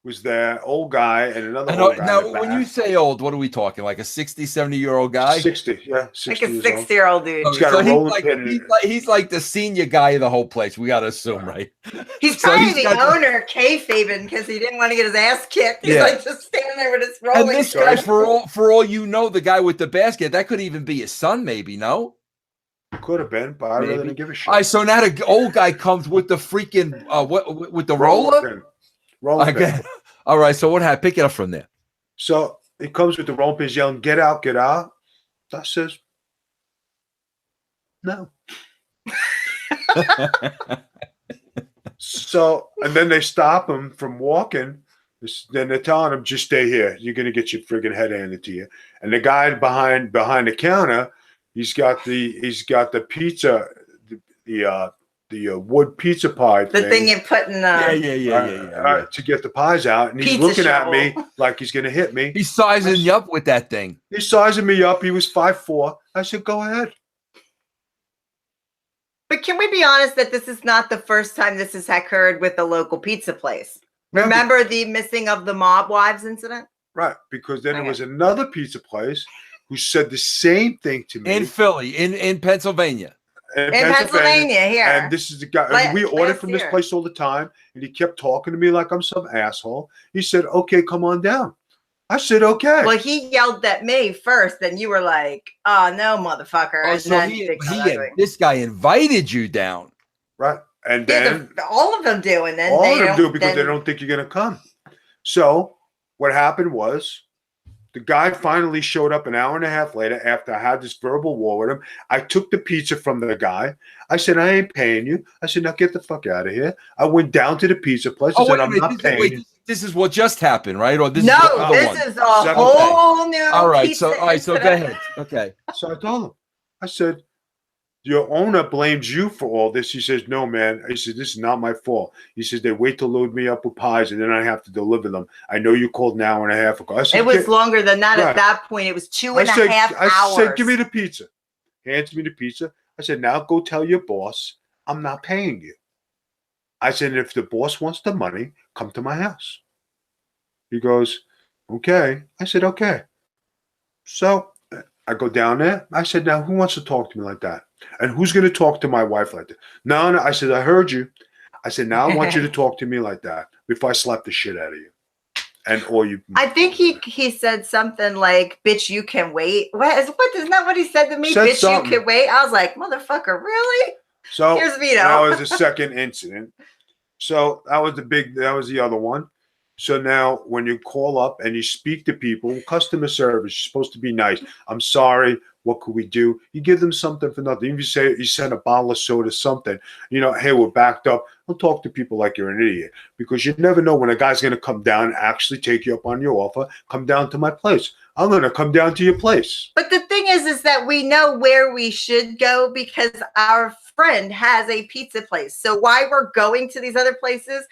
[SPEAKER 1] was there, old guy, and another old guy.
[SPEAKER 3] Now, when you say old, what are we talking? Like a 60, 70-year-old guy?
[SPEAKER 1] 60, yeah. 60
[SPEAKER 2] like a 60-year-old dude.
[SPEAKER 1] He's got a rolling pin.
[SPEAKER 3] He's like the senior guy of the whole place. We got to assume, right?
[SPEAKER 2] He's probably the owner, kayfabing, because he didn't want to get his ass kicked. He's like just standing there with his rolling.
[SPEAKER 3] And this guy, for all you know, the guy with the basket, that could even be his son, maybe, no?
[SPEAKER 1] Could have been, but I really didn't give a shit.
[SPEAKER 3] All right, so now the old guy comes with the freaking with the roller.
[SPEAKER 1] Rolling pin.
[SPEAKER 3] All right, so what happened? Pick it up from there.
[SPEAKER 1] So he comes with the rolling pin, yelling, "Get out, get out!" I says, "No." So, and then they stop him from walking. Then they're telling him, "Just stay here. You're gonna get your friggin' head handed to you." And the guy behind the counter. He's got the pizza, the wood pizza pie
[SPEAKER 2] thing. The thing you put in the
[SPEAKER 1] to get the pies out, and he's looking at me like he's gonna hit me.
[SPEAKER 3] He's sizing you up with that thing.
[SPEAKER 1] He's sizing me up. He was 5'4". I said, "Go ahead."
[SPEAKER 2] But can we be honest that this is not the first time this has occurred with the local pizza place? Remember the missing of the mob wives incident?
[SPEAKER 1] Right, because then there was another pizza place who said the same thing to me
[SPEAKER 3] in Philly, in Pennsylvania.
[SPEAKER 2] In Pennsylvania, here.
[SPEAKER 1] And this is the guy. We ordered from this place all the time, and he kept talking to me like I'm some asshole. He said, "Okay, come on down." I said, "Okay."
[SPEAKER 2] Well, he yelled at me first, then you were like, "Oh no, motherfucker!"
[SPEAKER 3] Oh, so this guy invited you down,
[SPEAKER 1] right? And then
[SPEAKER 2] all of them do, and then
[SPEAKER 1] all of them do because they don't think you're gonna come. So what happened was, the guy finally showed up an hour and a half later after I had this verbal war with him. I took the pizza from the guy. I said, "I ain't paying you." I said, "Now get the fuck out of here." I went down to the pizza place. I said, "I'm not paying you."
[SPEAKER 3] This is what just happened, right? Or this
[SPEAKER 2] is a whole new
[SPEAKER 3] all right, so go ahead. Okay.
[SPEAKER 1] So I told him. I said, "Your owner blames you for all this." He says, "No, man." He said, "This is not my fault." He says, "They wait to load me up with pies, and then I have to deliver them. I know you called an hour and a half ago." I said,
[SPEAKER 2] it was longer than that at that point. It was 2.5 hours.
[SPEAKER 1] I said, "Give me the pizza." Hands me the pizza. I said, "Now go tell your boss I'm not paying you." I said, "If the boss wants the money, come to my house." He goes, "Okay." I said, "Okay." So I go down there. I said, "Now who wants to talk to me like that? And who's going to talk to my wife like that?" No. I said, "I heard you." I said, "Now I want you to talk to me like that before I slap the shit out of you." And or you.
[SPEAKER 2] I think he said something like, "Bitch, you can wait." What isn't that what he said to me? "Bitch, something. You can wait." I was like, "Motherfucker, really?"
[SPEAKER 1] So
[SPEAKER 2] here's Vito.
[SPEAKER 1] That was the second incident. So that was the other one. So now when you call up and you speak to people, customer service, you're supposed to be nice. "I'm sorry. What could we do?" You give them something for nothing. If you say you send a bottle of soda, something, "Hey, we're backed up." Don't talk to people like you're an idiot, because you never know when a guy's going to come down and actually take you up on your offer. "Come down to my place." I'm going to come down to your place.
[SPEAKER 2] But the thing is that we know where we should go because our friend has a pizza place. So why we're going to these other places,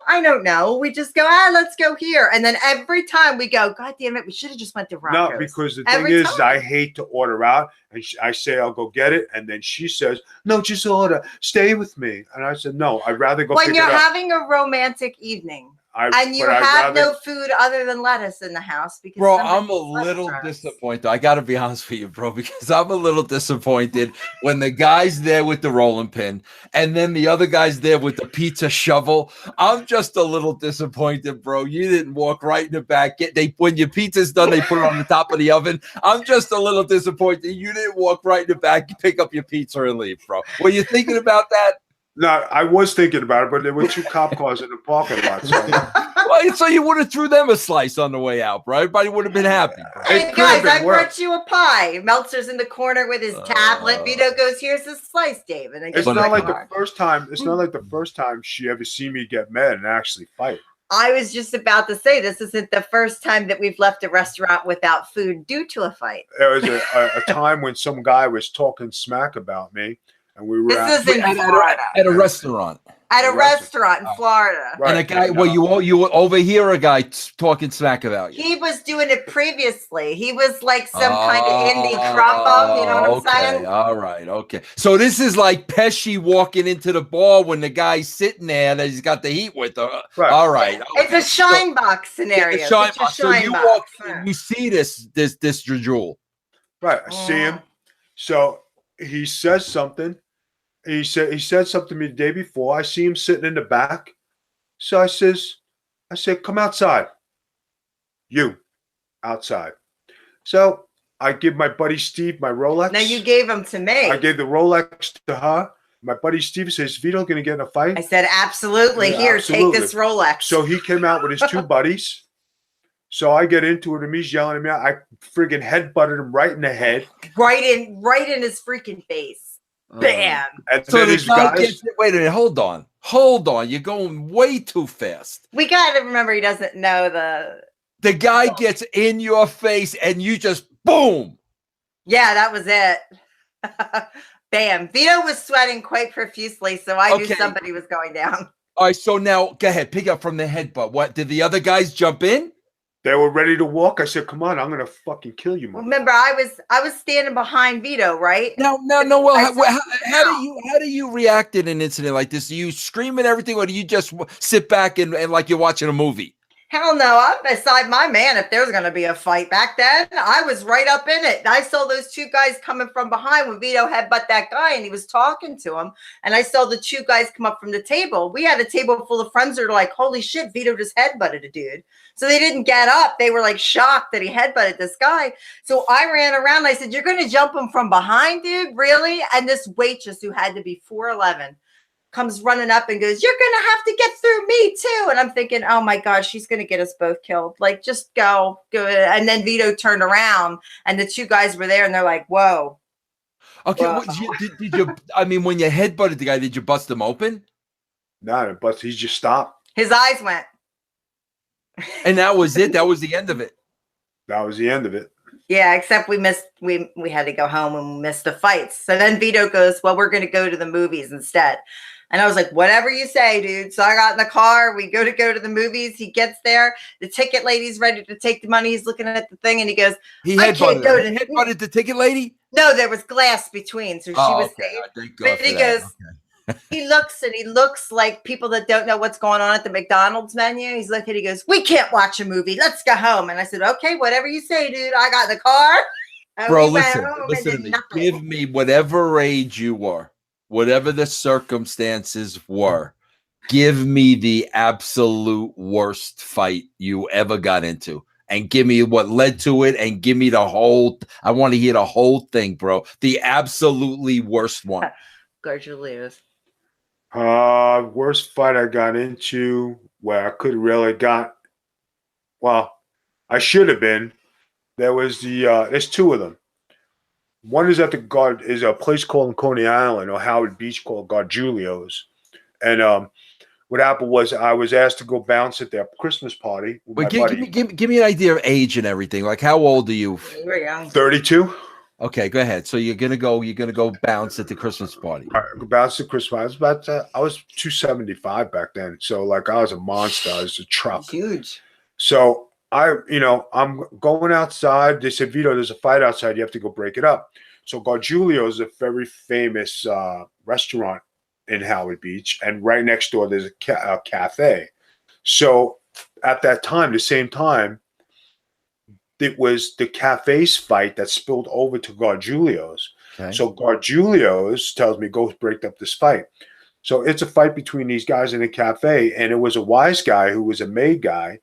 [SPEAKER 2] I don't know. We just go, let's go here. And then every time we go, God damn it, we should have just went to Rocco's.
[SPEAKER 1] No, because the thing is, I hate to order out. And I say, "I'll go get it." And then she says, "No, just order. Stay with me." And I said, "No, I'd rather go pick it up."
[SPEAKER 2] When you're having a romantic evening. And you have no food other than lettuce in the house. Because
[SPEAKER 3] bro, I'm a little disappointed. I got to be honest with you, bro, because I'm a little disappointed when the guy's there with the rolling pin and then the other guy's there with the pizza shovel. I'm just a little disappointed, bro. You didn't walk right in the back. When your pizza's done, they put it on the top of the oven. I'm just a little disappointed. You didn't walk right in the back, pick up your pizza and leave, bro. Were you thinking about that?
[SPEAKER 1] No, I was thinking about it, but there were 2 cop cars in the parking lot. So,
[SPEAKER 3] well, so you would have threw them a slice on the way out, bro. Everybody would have been happy.
[SPEAKER 2] Hey guys, I brought you a pie. Meltzer's in the corner with his tablet. Vito goes, "Here's a slice, Dave." And
[SPEAKER 1] it's not like the first time. It's not like the first time she ever seen me get mad and actually fight.
[SPEAKER 2] I was just about to say this isn't the first time that we've left a restaurant without food due to a fight.
[SPEAKER 1] There was a time when some guy was talking smack about me. And we were
[SPEAKER 3] at a restaurant.
[SPEAKER 2] At a restaurant in Florida.
[SPEAKER 3] Right. And a guy, well, you overhear a guy talking smack about you.
[SPEAKER 2] He was doing it previously. He was like some kind of indie crumbo. You know what I'm saying?
[SPEAKER 3] All right. Okay. So this is like Pesci walking into the bar when the guy's sitting there that he's got the heat with. Right. All right.
[SPEAKER 2] Okay. It's a shine box scenario.
[SPEAKER 3] It's a shine box. So you walk, you see this jewel.
[SPEAKER 1] Right. I see him. So he says something. He said something to me the day before. I see him sitting in the back. So I said, come outside. You, outside. So I give my buddy Steve my Rolex.
[SPEAKER 2] Now you gave them to me.
[SPEAKER 1] I gave the Rolex to her. My buddy Steve says, Vito going to get in a fight?
[SPEAKER 2] I said, absolutely. Yeah, here, absolutely. Take this Rolex.
[SPEAKER 1] So he came out with his 2 buddies. So I get into it and he's yelling at me. I friggin' headbutted him right in the head.
[SPEAKER 2] Right in his freaking face. Bam.
[SPEAKER 1] And
[SPEAKER 3] so the guy gets, wait a minute, hold on. You're going way too fast.
[SPEAKER 2] We got to remember he doesn't know
[SPEAKER 3] the guy gets in your face and you just boom.
[SPEAKER 2] Yeah, that was it. Bam. Vito was sweating quite profusely, so I knew somebody was going down.
[SPEAKER 3] All right, so now go ahead, pick up from the headbutt. What did the other guys jump in?
[SPEAKER 1] They were ready to walk. I said, "Come on, I'm gonna fucking kill you, man."
[SPEAKER 2] Remember, I was standing behind Vito, right?
[SPEAKER 3] No. Well, how do you react in an incident like this? Do you scream at everything, or do you just sit back and like you're watching a movie?
[SPEAKER 2] Hell no, I'm beside my man. If there's going to be a fight back then, I was right up in it. I saw those 2 guys coming from behind when Vito headbutt that guy and he was talking to him. And I saw the 2 guys come up from the table. We had a table full of friends that were like, holy shit, Vito just headbutted a dude. So they didn't get up. They were like shocked that he headbutted this guy. So I ran around and I said, you're going to jump him from behind, dude? Really? And this waitress who had to be 4'11" comes running up and goes, you're going to have to get through me too. And I'm thinking, oh my God, she's going to get us both killed. Like, just go. And then Vito turned around and the 2 guys were there and they're like, whoa.
[SPEAKER 3] Okay. Whoa. Did you, I mean, when you headbutted the guy, did you bust him open?
[SPEAKER 1] No, but he just stopped.
[SPEAKER 2] His eyes went.
[SPEAKER 3] And that was it. That was the end of it.
[SPEAKER 1] That was the end of it.
[SPEAKER 2] Yeah, except we had to go home and we missed the fights. So then Vito goes, well, we're going to go to the movies instead. And I was like, whatever you say, dude. So I got in the car. We go to the movies. He gets there. The ticket lady's ready to take the money. He's looking at the thing and he goes,
[SPEAKER 3] he headbutted the ticket lady?
[SPEAKER 2] No, there was glass between. So she was safe. But he goes, he looks like people that don't know what's going on at the McDonald's menu. He's looking, he goes, we can't watch a movie. Let's go home. And I said, okay, whatever you say, dude. I got in the car.
[SPEAKER 3] Bro, listen to me. Give me whatever age you were. Whatever the circumstances were, give me the absolute worst fight you ever got into. And give me what led to it and give me the whole, I want to hear the whole thing, bro. The absolutely worst one.
[SPEAKER 2] Julius.
[SPEAKER 1] Worst fight I got into where I could really I should have been. There was there's 2 of them. One is at is a place called Coney Island or Howard Beach called Julio's. And what happened was I was asked to go bounce at their Christmas party with my buddy.
[SPEAKER 3] Give me an idea of age and everything. Like, how old are you?
[SPEAKER 2] You were young.
[SPEAKER 1] 32.
[SPEAKER 3] Okay, go ahead. So you're gonna go bounce at the Christmas party.
[SPEAKER 1] All right, bounce at Christmas. I was 275 back then. So like I was a monster. I was a truck.
[SPEAKER 2] It's huge.
[SPEAKER 1] So I'm going outside. They said, Vito, there's a fight outside. You have to go break it up. So Gargiulio is a very famous restaurant in Howard Beach. And right next door, there's a cafe. So at that time, the same time, it was the cafe's fight that spilled over to Gargiulio's. Okay. So Gargiulio's tells me, go break up this fight. So it's a fight between these guys in a cafe. And it was a wise guy who was a made guy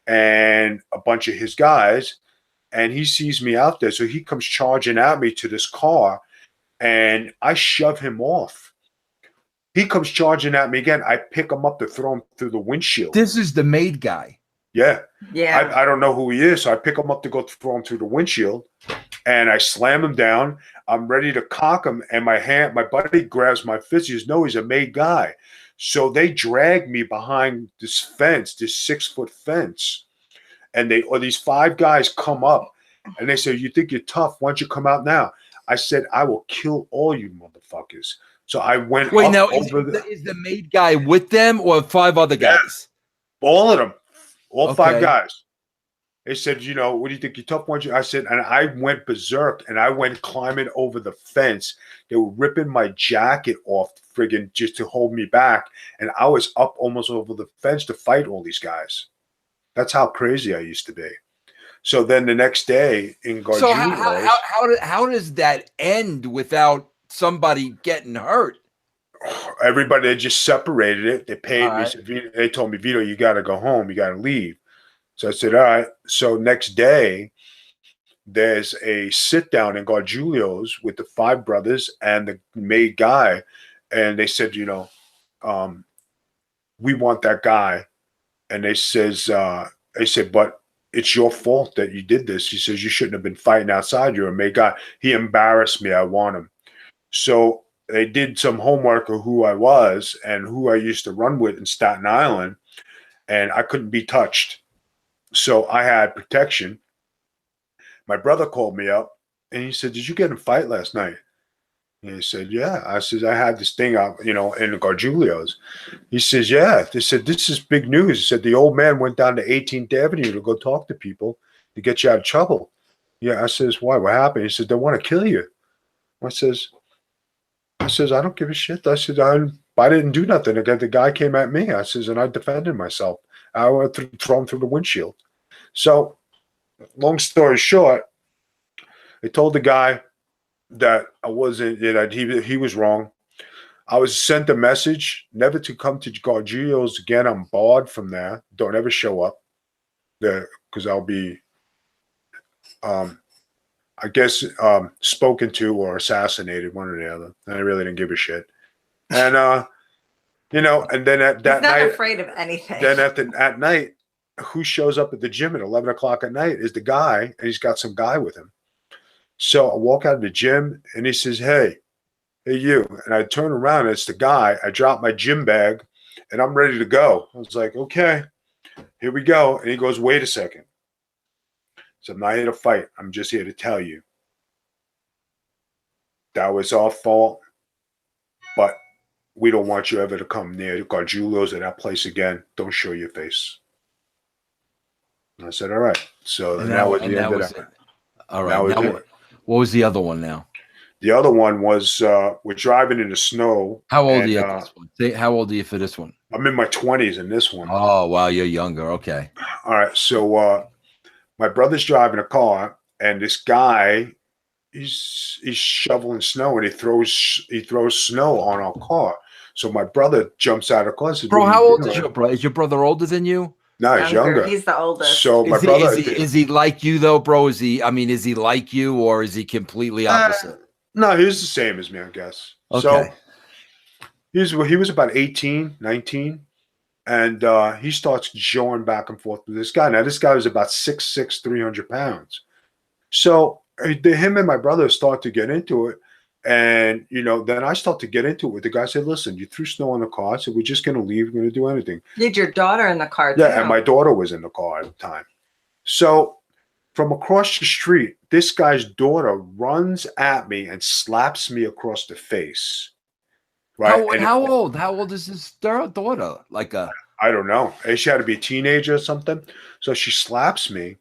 [SPEAKER 1] and a bunch of his guys, and he sees me out there. So he comes charging at me to this car, and I shove him off. He comes charging at me again. I pick him up to throw him through the windshield.
[SPEAKER 3] This is the maid guy.
[SPEAKER 1] Yeah.
[SPEAKER 2] Yeah.
[SPEAKER 1] I don't know who he is. So I pick him up to go throw him through the windshield, and I slam him down. I'm ready to cock him, and my buddy grabs my fist. He says, no, he's a maid guy. So they drag me behind this fence, this 6-foot fence. And these 5 guys come up, and they say, you think you're tough? Why don't you come out now? I said, I will kill all you motherfuckers. So I went
[SPEAKER 3] Wait,
[SPEAKER 1] up
[SPEAKER 3] now,
[SPEAKER 1] over
[SPEAKER 3] is the maid guy with them or 5 other guys?
[SPEAKER 1] all of them, all
[SPEAKER 3] Okay.
[SPEAKER 1] 5 guys. They said, what do you think you're tough? Why don't you? I said, and I went berserk, and I went climbing over the fence. They were ripping my jacket off, friggin' just to hold me back. And I was up almost over the fence to fight all these guys. That's how crazy I used to be. So then the next day in Gargiulos.
[SPEAKER 3] So how does that end without somebody getting hurt?
[SPEAKER 1] Everybody, they just separated it. They paid
[SPEAKER 3] All
[SPEAKER 1] me. Right. They told me, Vito, you got to go home. You got to leave. So I said, all right. So next day, there's a sit down in Gargiulos with the 5 brothers and the maid guy. And they said, we want that guy. And they said, but it's your fault that you did this. He says, you shouldn't have been fighting outside. You're a maid guy. He embarrassed me. I want him. So they did some homework of who I was and who I used to run with in Staten Island. And I couldn't be touched. So I had protection. My brother called me up and he said, did you get in a fight last night? And he said, yeah. I said, I had this thing out, in the Gargiulos. He says, yeah. They said, this is big news. He said, the old man went down to 18th Avenue to go talk to people to get you out of trouble. Yeah. I says, why? What happened? He said, they want to kill you. I says, I don't give a shit. I said, I didn't do nothing. Again, the guy came at me. I says, and I defended myself. I went to throw him through the windshield. So, long story short, I told the guy that I wasn't, that he was wrong. I was sent a message never to come to Gargiulos again. I'm barred from there. Don't ever show up there because I'll be, I guess, spoken to or assassinated, one or the other. And I really didn't give a shit. And, and then that night.
[SPEAKER 2] Not afraid of anything.
[SPEAKER 1] Then at night, who shows up at the gym at 11 o'clock at night is the guy, and he's got some guy with him. So I walk out of the gym, and he says, hey, you. And I turn around, and it's the guy. I drop my gym bag, and I'm ready to go. I was like, okay, here we go. And he goes, wait a second. So I'm not here to fight. I'm just here to tell you. That was our fault, but we don't want you ever to come near Gargiulos or that place again. Don't show your face. And I said, all right. So that was the end of that.
[SPEAKER 3] All right. Now, what was the other one now?
[SPEAKER 1] The other one was we're driving in the snow.
[SPEAKER 3] How old are you at this one? How old are you for this one?
[SPEAKER 1] I'm in my 20s in this one.
[SPEAKER 3] Oh, wow. You're younger. Okay.
[SPEAKER 1] All right. So my brother's driving a car, and this guy, he's shoveling snow, and he throws snow on our car. So my brother jumps out of the car and says,
[SPEAKER 3] bro, how old is your brother? Is your brother older than you?
[SPEAKER 1] No, he's younger.
[SPEAKER 2] He's the oldest.
[SPEAKER 1] So my brother
[SPEAKER 3] is he like you though, bro? Is he like you, or is he completely opposite?
[SPEAKER 1] No, he was the same as me, I guess.
[SPEAKER 3] Okay.
[SPEAKER 1] So he was about 18, 19, and he starts going back and forth with this guy. Now, this guy was about 6'6", 300 pounds. So him and my brother start to get into it. And, then I start to get into it with the guy. I said, listen, you threw snow on the car. I said, we're just going to leave. We're going to do anything.
[SPEAKER 2] You had your daughter in the car,
[SPEAKER 1] too. Yeah, and my daughter was in the car at the time. So from across the street, this guy's daughter runs at me and slaps me across the face. Right?
[SPEAKER 3] How old? How old is his daughter?
[SPEAKER 1] I don't know. She had to be a teenager or something. So she slaps me.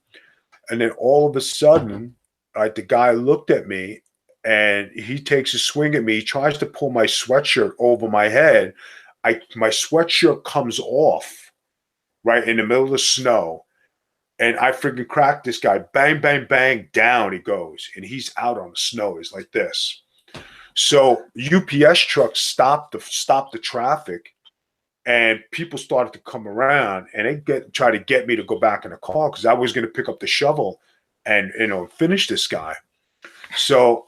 [SPEAKER 1] And then all of a sudden, the guy looked at me, and he takes a swing at me. He tries to pull my sweatshirt over my head. My sweatshirt comes off right in the middle of the snow. And I freaking cracked this guy. Bang, bang, bang. Down he goes. And he's out on the snow. He's like this. So UPS trucks stopped the traffic. And people started to come around. And they try to get me to go back in the car because I was going to pick up the shovel and finish this guy. So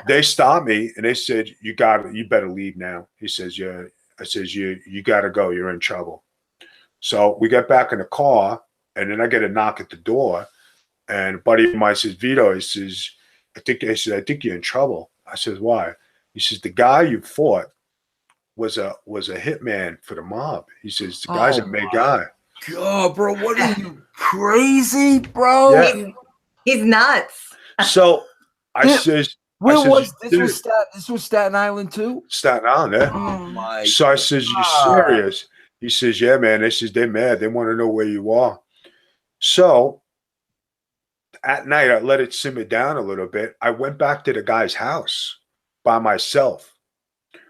[SPEAKER 1] they stopped me and they said, you better leave now. He says, yeah. I says, you got to go. You're in trouble. So we get back in the car, and then I get a knock at the door, and a buddy of mine says, Vito, he says, I think you're in trouble. I says, why? He says, the guy you fought was a hitman for the mob. He says, the guy's a big guy.
[SPEAKER 3] God, bro, what are you, crazy, bro?
[SPEAKER 1] Yeah.
[SPEAKER 2] He's nuts.
[SPEAKER 1] So I says,
[SPEAKER 3] where was this? This was Staten Island too?
[SPEAKER 1] Staten Island, yeah.
[SPEAKER 3] Oh my
[SPEAKER 1] So I says, you serious? He says, yeah, man. They says, they're mad. They want to know where you are. So at night, I let it simmer down a little bit. I went back to the guy's house by myself.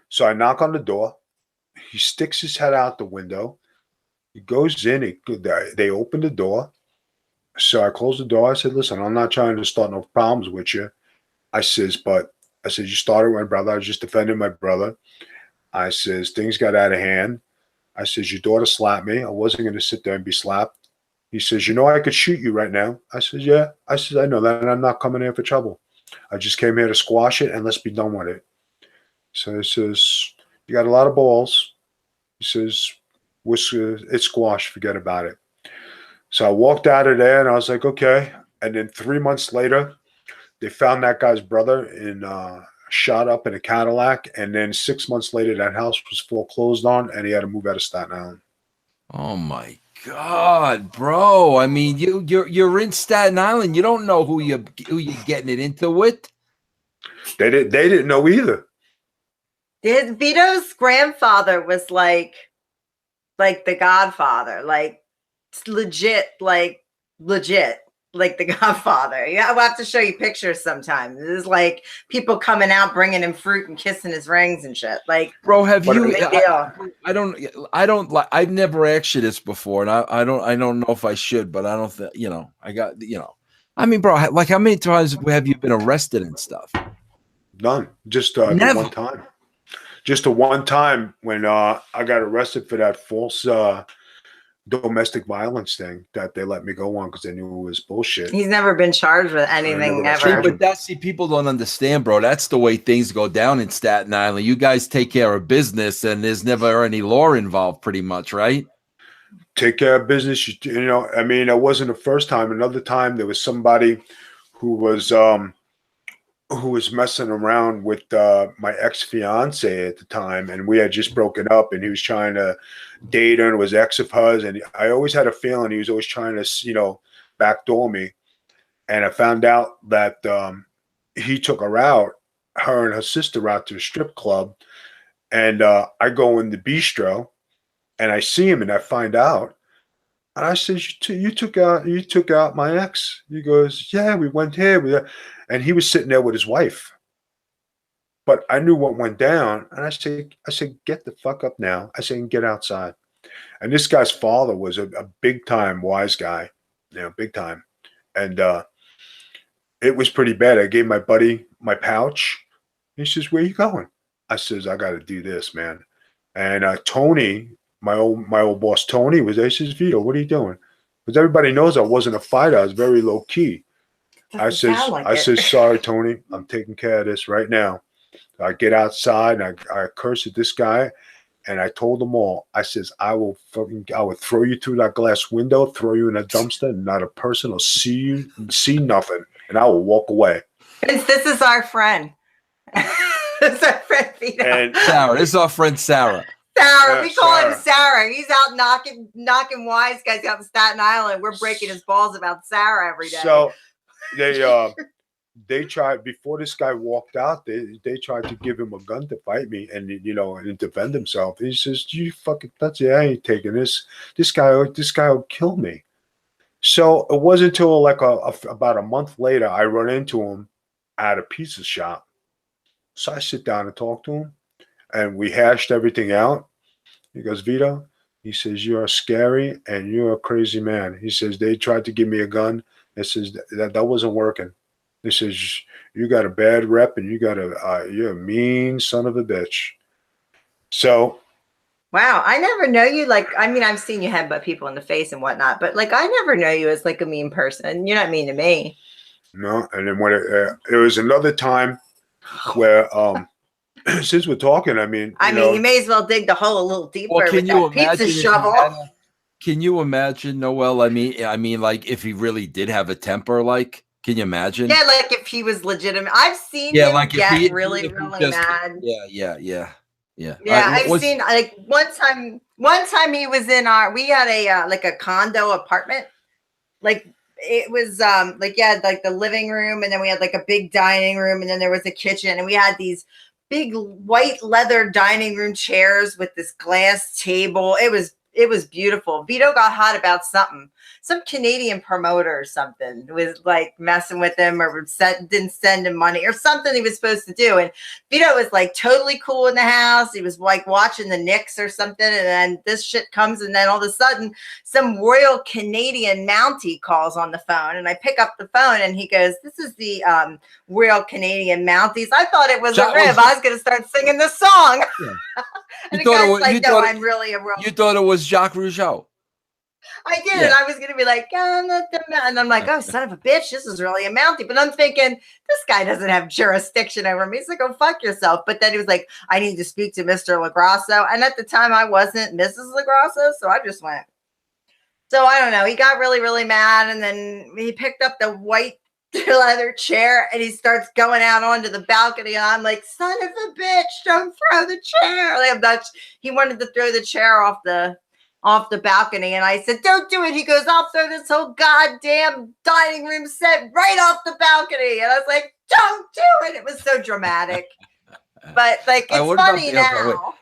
[SPEAKER 1] So I knock on the door. He sticks his head out the window. He goes in. They open the door. So I closed the door. I said, listen, I'm not trying to start no problems with you. I says, you started with my brother. I was just defending my brother. I says, things got out of hand. I says, your daughter slapped me. I wasn't going to sit there and be slapped. He says, you know, I could shoot you right now. I says, yeah. I says, I know that, and I'm not coming here for trouble. I just came here to squash it, and let's be done with it. So he says, you got a lot of balls. He says, it's squash. Forget about it. So I walked out of there, and I was like, okay. And then 3 months later, they found that guy's brother shot up in a Cadillac. And then 6 months later, that house was foreclosed on, and he had to move out of Staten Island.
[SPEAKER 3] Oh my God, bro! I mean, you're in Staten Island. You don't know who you're getting it into with.
[SPEAKER 1] They didn't know either.
[SPEAKER 2] Vito's grandfather was like the Godfather, like legit like the Godfather. Yeah, I'll have to show you pictures sometime. This is like people coming out, bringing him fruit and kissing his rings and shit. Like,
[SPEAKER 3] bro, have you? I don't like. I've never asked you this before, and I don't know if I should, but I don't think I mean, bro, like how many times have you been arrested and stuff?
[SPEAKER 1] None. Just the one time. Just the one time when I got arrested for that false domestic violence thing that they let me go on because they knew it was bullshit.
[SPEAKER 2] He's never been charged with anything ever.
[SPEAKER 3] But people don't understand, bro. That's the way things go down in Staten Island. You guys take care of business, and there's never any law involved, pretty much, right?
[SPEAKER 1] Take care of business. You know, I mean, it wasn't the first time. Another time, there was somebody who was messing around with my ex-fiance at the time, and we had just broken up, and he was trying to date her and was ex of hers, and I always had a feeling he was always trying to, backdoor me. And I found out that he took her out, her and her sister out to a strip club, and I go in the bistro, and I see him, and I find out, and I said, you took out my ex. He goes, yeah, we went here. And he was sitting there with his wife. But I knew what went down. And I said, get the fuck up now. I said, get outside. And this guy's father was a big time wise guy, big time. And it was pretty bad. I gave my buddy my pouch. He says, where you going? I says, I got to do this, man. And Tony, my old boss, Tony, was there. He says, Vito, what are you doing? Because everybody knows I wasn't a fighter. I was very low key. I says, sorry, Tony, I'm taking care of this right now. I get outside and I curse at this guy, and I told them all, I says, I will throw you through that glass window, throw you in a dumpster, and not a person will see nothing, and I will walk away.
[SPEAKER 2] This is our friend. This is our friend Vito.
[SPEAKER 1] And
[SPEAKER 3] Sarah, this is our friend Sarah.
[SPEAKER 2] Sarah, we call him Sarah. He's out knocking wise guys out in Staten Island. We're breaking his balls about Sarah every day.
[SPEAKER 1] So they tried, before this guy walked out, they tried to give him a gun to fight me and defend himself. He says, you fucking nuts, I ain't taking this. This guy will kill me. So it wasn't until like about a month later I run into him at a pizza shop. So I sit down and talk to him, and we hashed everything out. He goes, Vito, he says, you're scary and you're a crazy man. He says, they tried to give me a gun. It says that wasn't working. He says, you got a bad rep, and you're a mean son of a bitch. So,
[SPEAKER 2] wow, I never know you. Like, I mean, I've seen you headbutt people in the face and whatnot, but like, I never know you as like a mean person. You're not mean to me.
[SPEAKER 1] No, and then when it was another time where since we're talking, I mean,
[SPEAKER 2] you may as well dig the hole a little deeper with that pizza shovel.
[SPEAKER 3] Can you imagine, Noel? I mean, like if he really did have a temper, like, can you imagine?
[SPEAKER 2] Yeah, like if he was legitimate. I've seen him
[SPEAKER 3] like
[SPEAKER 2] get really mad.
[SPEAKER 3] Yeah.
[SPEAKER 2] I've seen like one time he was in we had a like a condo apartment. Like it was like like the living room, and then we had like a big dining room, and then there was a kitchen, and we had these big white leather dining room chairs with this glass table. It was beautiful. Vito got hot about something. Some Canadian promoter or something was like messing with him, or didn't send him money or something he was supposed to do. And Vito was like totally cool in the house. He was like watching the Knicks or something. And then this shit comes, and then all of a sudden some Royal Canadian Mountie calls on the phone, and I pick up the phone, and he goes, "This is the Royal Canadian Mounties." I thought it was a rib. I was going to start singing the song. Yeah. And the guy's like, "No, I'm really a Royal."
[SPEAKER 3] You thought it was Jacques Rougeau.
[SPEAKER 2] I did, and I was going to be like, and I'm like, oh, son of a bitch, this is really a Mountie. But I'm thinking, this guy doesn't have jurisdiction over me. He's like, go fuck yourself. But then he was like, I need to speak to Mr. LaGrasso. And at the time, I wasn't Mrs. LaGrasso, so I just went. So I don't know. He got really, really mad, and then he picked up the white leather chair, and he starts going out onto the balcony. And I'm like, son of a bitch, don't throw the chair. Like, he wanted to throw the chair off the balcony, and I said, don't do it. He goes, I'll throw this whole goddamn dining room set right off the balcony. And I was like, don't do it. It was so dramatic. But like, it's funny now.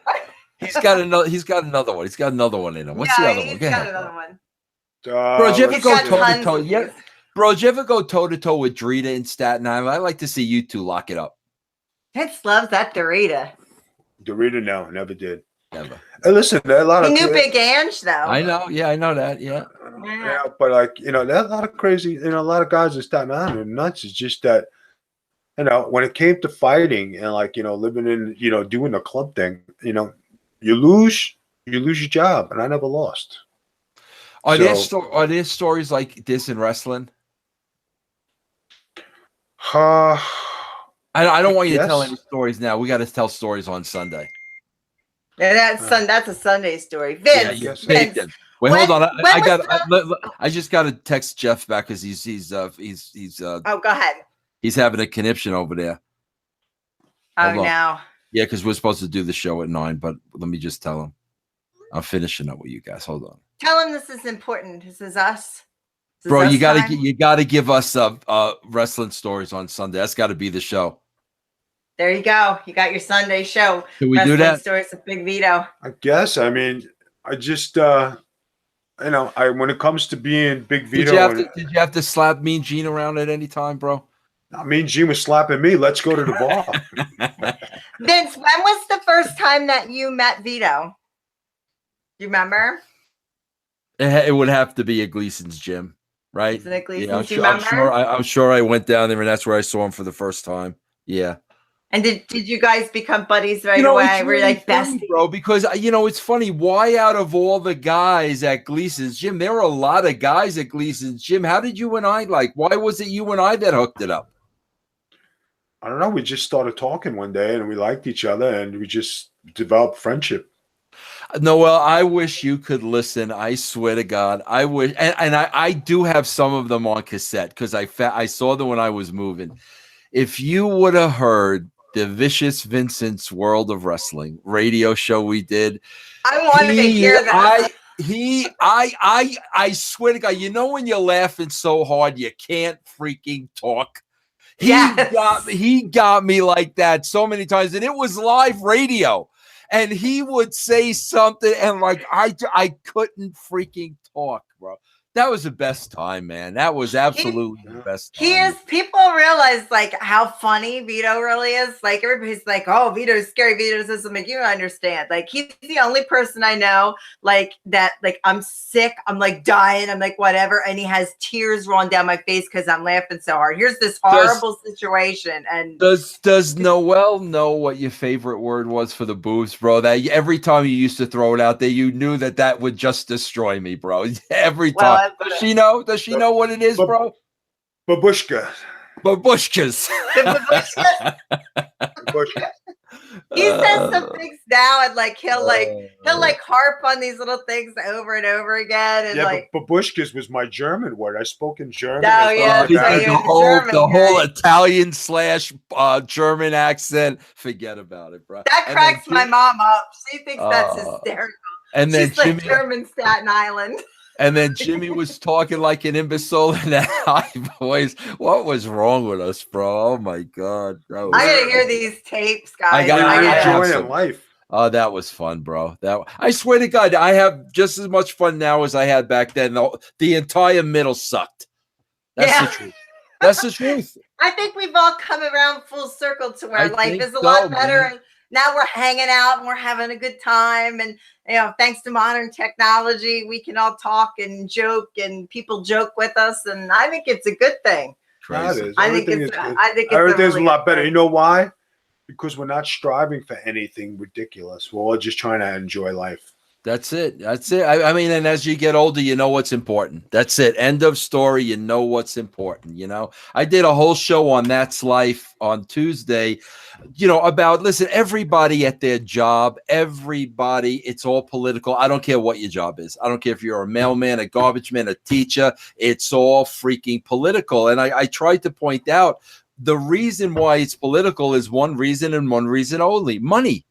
[SPEAKER 3] He's got another one. He's got another one in him. What's the other one?
[SPEAKER 2] He's got another one.
[SPEAKER 3] Bro, did you ever go toe-to-toe? Yeah. Bro, did you ever go toe-to-toe with Drita in Staten Island? I'd like to see you two lock it up.
[SPEAKER 2] Vince loves that Dorita.
[SPEAKER 1] Dorita, no, never did.
[SPEAKER 3] Never.
[SPEAKER 1] Hey, listen, there are a lot of.
[SPEAKER 2] He knew Big Ange, though.
[SPEAKER 3] I know. Yeah, I know that. Yeah.
[SPEAKER 1] Yeah, but like, there's a lot of crazy, a lot of guys in Staten Island are nuts. It's just that, when it came to fighting and like, living in, doing the club thing, you lose your job, and I never lost.
[SPEAKER 3] Are there stories like this in wrestling? I don't want you to tell any stories now. We got to tell stories on Sunday.
[SPEAKER 2] Yeah, that's a Sunday story. Vince.
[SPEAKER 3] Wait, hold on. I just got to text Jeff back because he's
[SPEAKER 2] oh, go ahead.
[SPEAKER 3] He's having a conniption over there.
[SPEAKER 2] Oh, no.
[SPEAKER 3] Yeah, because we're supposed to do the show at 9, but let me just tell him. I'm finishing up with you guys. Hold on.
[SPEAKER 2] Tell him this is important. This is us.
[SPEAKER 3] Bro, you gotta give us wrestling stories on Sunday. That's got to be the show.
[SPEAKER 2] There you go. You got your Sunday show.
[SPEAKER 3] Can we do that?
[SPEAKER 2] Stories with Big Vito.
[SPEAKER 1] I guess. I mean, I just, when it comes to being Big Vito.
[SPEAKER 3] Did you have to slap Mean Gene around at any time, bro?
[SPEAKER 1] Mean Gene was slapping me. Let's go to the bar.
[SPEAKER 2] Vince, when was the first time that you met Vito? Do you remember?
[SPEAKER 3] It would have to be at Gleason's gym, right?
[SPEAKER 2] Isn't it Gleason's?
[SPEAKER 3] I'm sure I went down there, and that's where I saw him for the first time. Yeah.
[SPEAKER 2] And did you guys become buddies right away? Were you like besties?
[SPEAKER 3] Bro, because it's funny. Why out of all the guys at Gleason's gym, there were a lot of guys at Gleason's gym. How did you and I why was it you and I that hooked it up?
[SPEAKER 1] I don't know. We just started talking one day, and we liked each other, and we just developed friendship.
[SPEAKER 3] Noel, I wish you could listen. I swear to God, I wish, and I do have some of them on cassette because I saw them when I was moving. If you would have heard the Vicious Vincent's World of Wrestling radio show we did,
[SPEAKER 2] I wanted to hear that.
[SPEAKER 3] I swear to God, when you're laughing so hard you can't freaking talk. He got me like that so many times, and it was live radio. And he would say something, and I couldn't freaking talk, bro. That was the best time, man. That was absolutely the best time.
[SPEAKER 2] People realize how funny Vito really is. Like everybody's like, oh, Vito's scary. Vito doesn't make you understand. Like he's the only person I know that I'm sick. I'm dying. I'm whatever. And he has tears rolling down my face because I'm laughing so hard. Here's this horrible situation. And
[SPEAKER 3] does Noel know what your favorite word was for the boobs, bro? That every time you used to throw it out there, you knew that would just destroy me, bro. Every time. Does she know? Does she know what it is, bro?
[SPEAKER 1] Babushka.
[SPEAKER 3] Babushkas.
[SPEAKER 1] Babushka.
[SPEAKER 2] He says some things now, and like he'll harp on these little things over and over again. And
[SPEAKER 1] but Bushkas was my German word. I spoke in German.
[SPEAKER 2] Oh yeah,
[SPEAKER 3] the whole Italian / German accent. Forget about it, bro.
[SPEAKER 2] That cracks my mom up. She thinks that's hysterical.
[SPEAKER 3] And then
[SPEAKER 2] she's like German Staten Island.
[SPEAKER 3] And then Jimmy was talking like an imbecile in that high voice. What was wrong with us, bro? Oh my God.
[SPEAKER 2] I gotta hear these tapes, guys.
[SPEAKER 1] I gotta enjoy life.
[SPEAKER 3] Oh, that was fun, bro. I swear to God, I have just as much fun now as I had back then. The entire middle sucked. That's the truth. That's the truth.
[SPEAKER 2] I think we've all come around full circle to where life is a lot better. And now we're hanging out and we're having a good time. And, thanks to modern technology, we can all talk and joke and people joke with us. And I think it's a good thing.
[SPEAKER 1] Crazy.
[SPEAKER 2] I think it's
[SPEAKER 1] everything's a lot better. You know why? Because we're not striving for anything ridiculous. We're all just trying to enjoy life.
[SPEAKER 3] That's it. I mean, and as you get older, you know what's important. That's it. End of story. You know what's important. I did a whole show on That's Life on Tuesday, about, listen, everybody at their job, it's all political. I don't care what your job is. I don't care if you're a mailman, a garbage man, a teacher. It's all freaking political. And I tried to point out the reason why it's political is one reason and one reason only: money.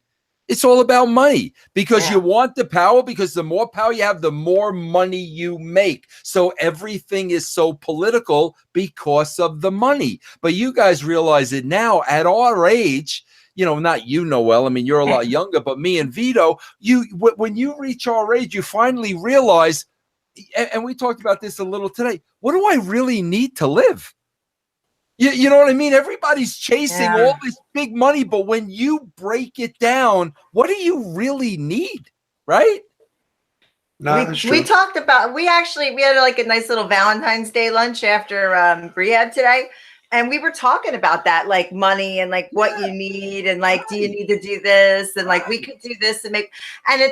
[SPEAKER 3] It's all about money, because you want the power, because the more power you have, the more money you make. So everything is so political because of the money. But you guys realize it now at our age, not you, Noel. I mean, you're a lot younger, but me and Vito, when you reach our age, you finally realize, and we talked about this a little today, what do I really need to live? You know what I mean? Everybody's chasing all this big money, but when you break it down, what do you really need? Right?
[SPEAKER 2] We talked about, we had like a nice little Valentine's Day lunch after rehab today. And we were talking about that, like money and like what you need and like, do you need to do this? And like, we could do this and it's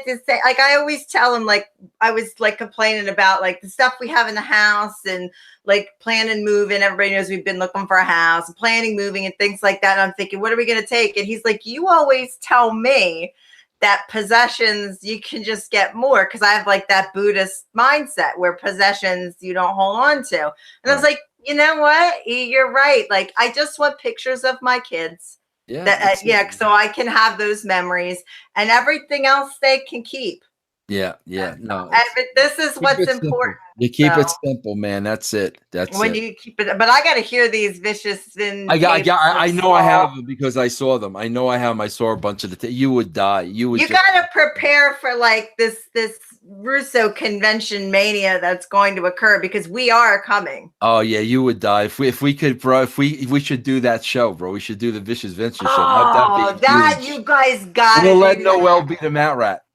[SPEAKER 2] the same. Like, I always tell them, like, I was like complaining about like the stuff we have in the house and like planning moving. Everybody knows we've been looking for a house, planning moving and things like that. And I'm thinking, what are we going to take? And he's like, you always tell me that possessions, you can just get more. Cause I have like that Buddhist mindset where possessions you don't hold on to. And I was like, you know what? You're right. Like, I just want pictures of my kids. So I can have those memories, and everything else they can keep.
[SPEAKER 3] No.
[SPEAKER 2] This is what's important.
[SPEAKER 3] You keep it simple, man. That's it.
[SPEAKER 2] You keep it. But I got to hear these vicious.
[SPEAKER 3] I know I have them because I saw them. I know I have them. I saw a bunch of you would die. You
[SPEAKER 2] got to prepare for like this Russo convention mania that's going to occur, because we are coming.
[SPEAKER 3] Oh yeah, you would die if we could, bro. If we should do that show, bro. We should do the Vicious Venture show.
[SPEAKER 2] That you guys got.
[SPEAKER 3] We'll let Noel be the Mat Rat.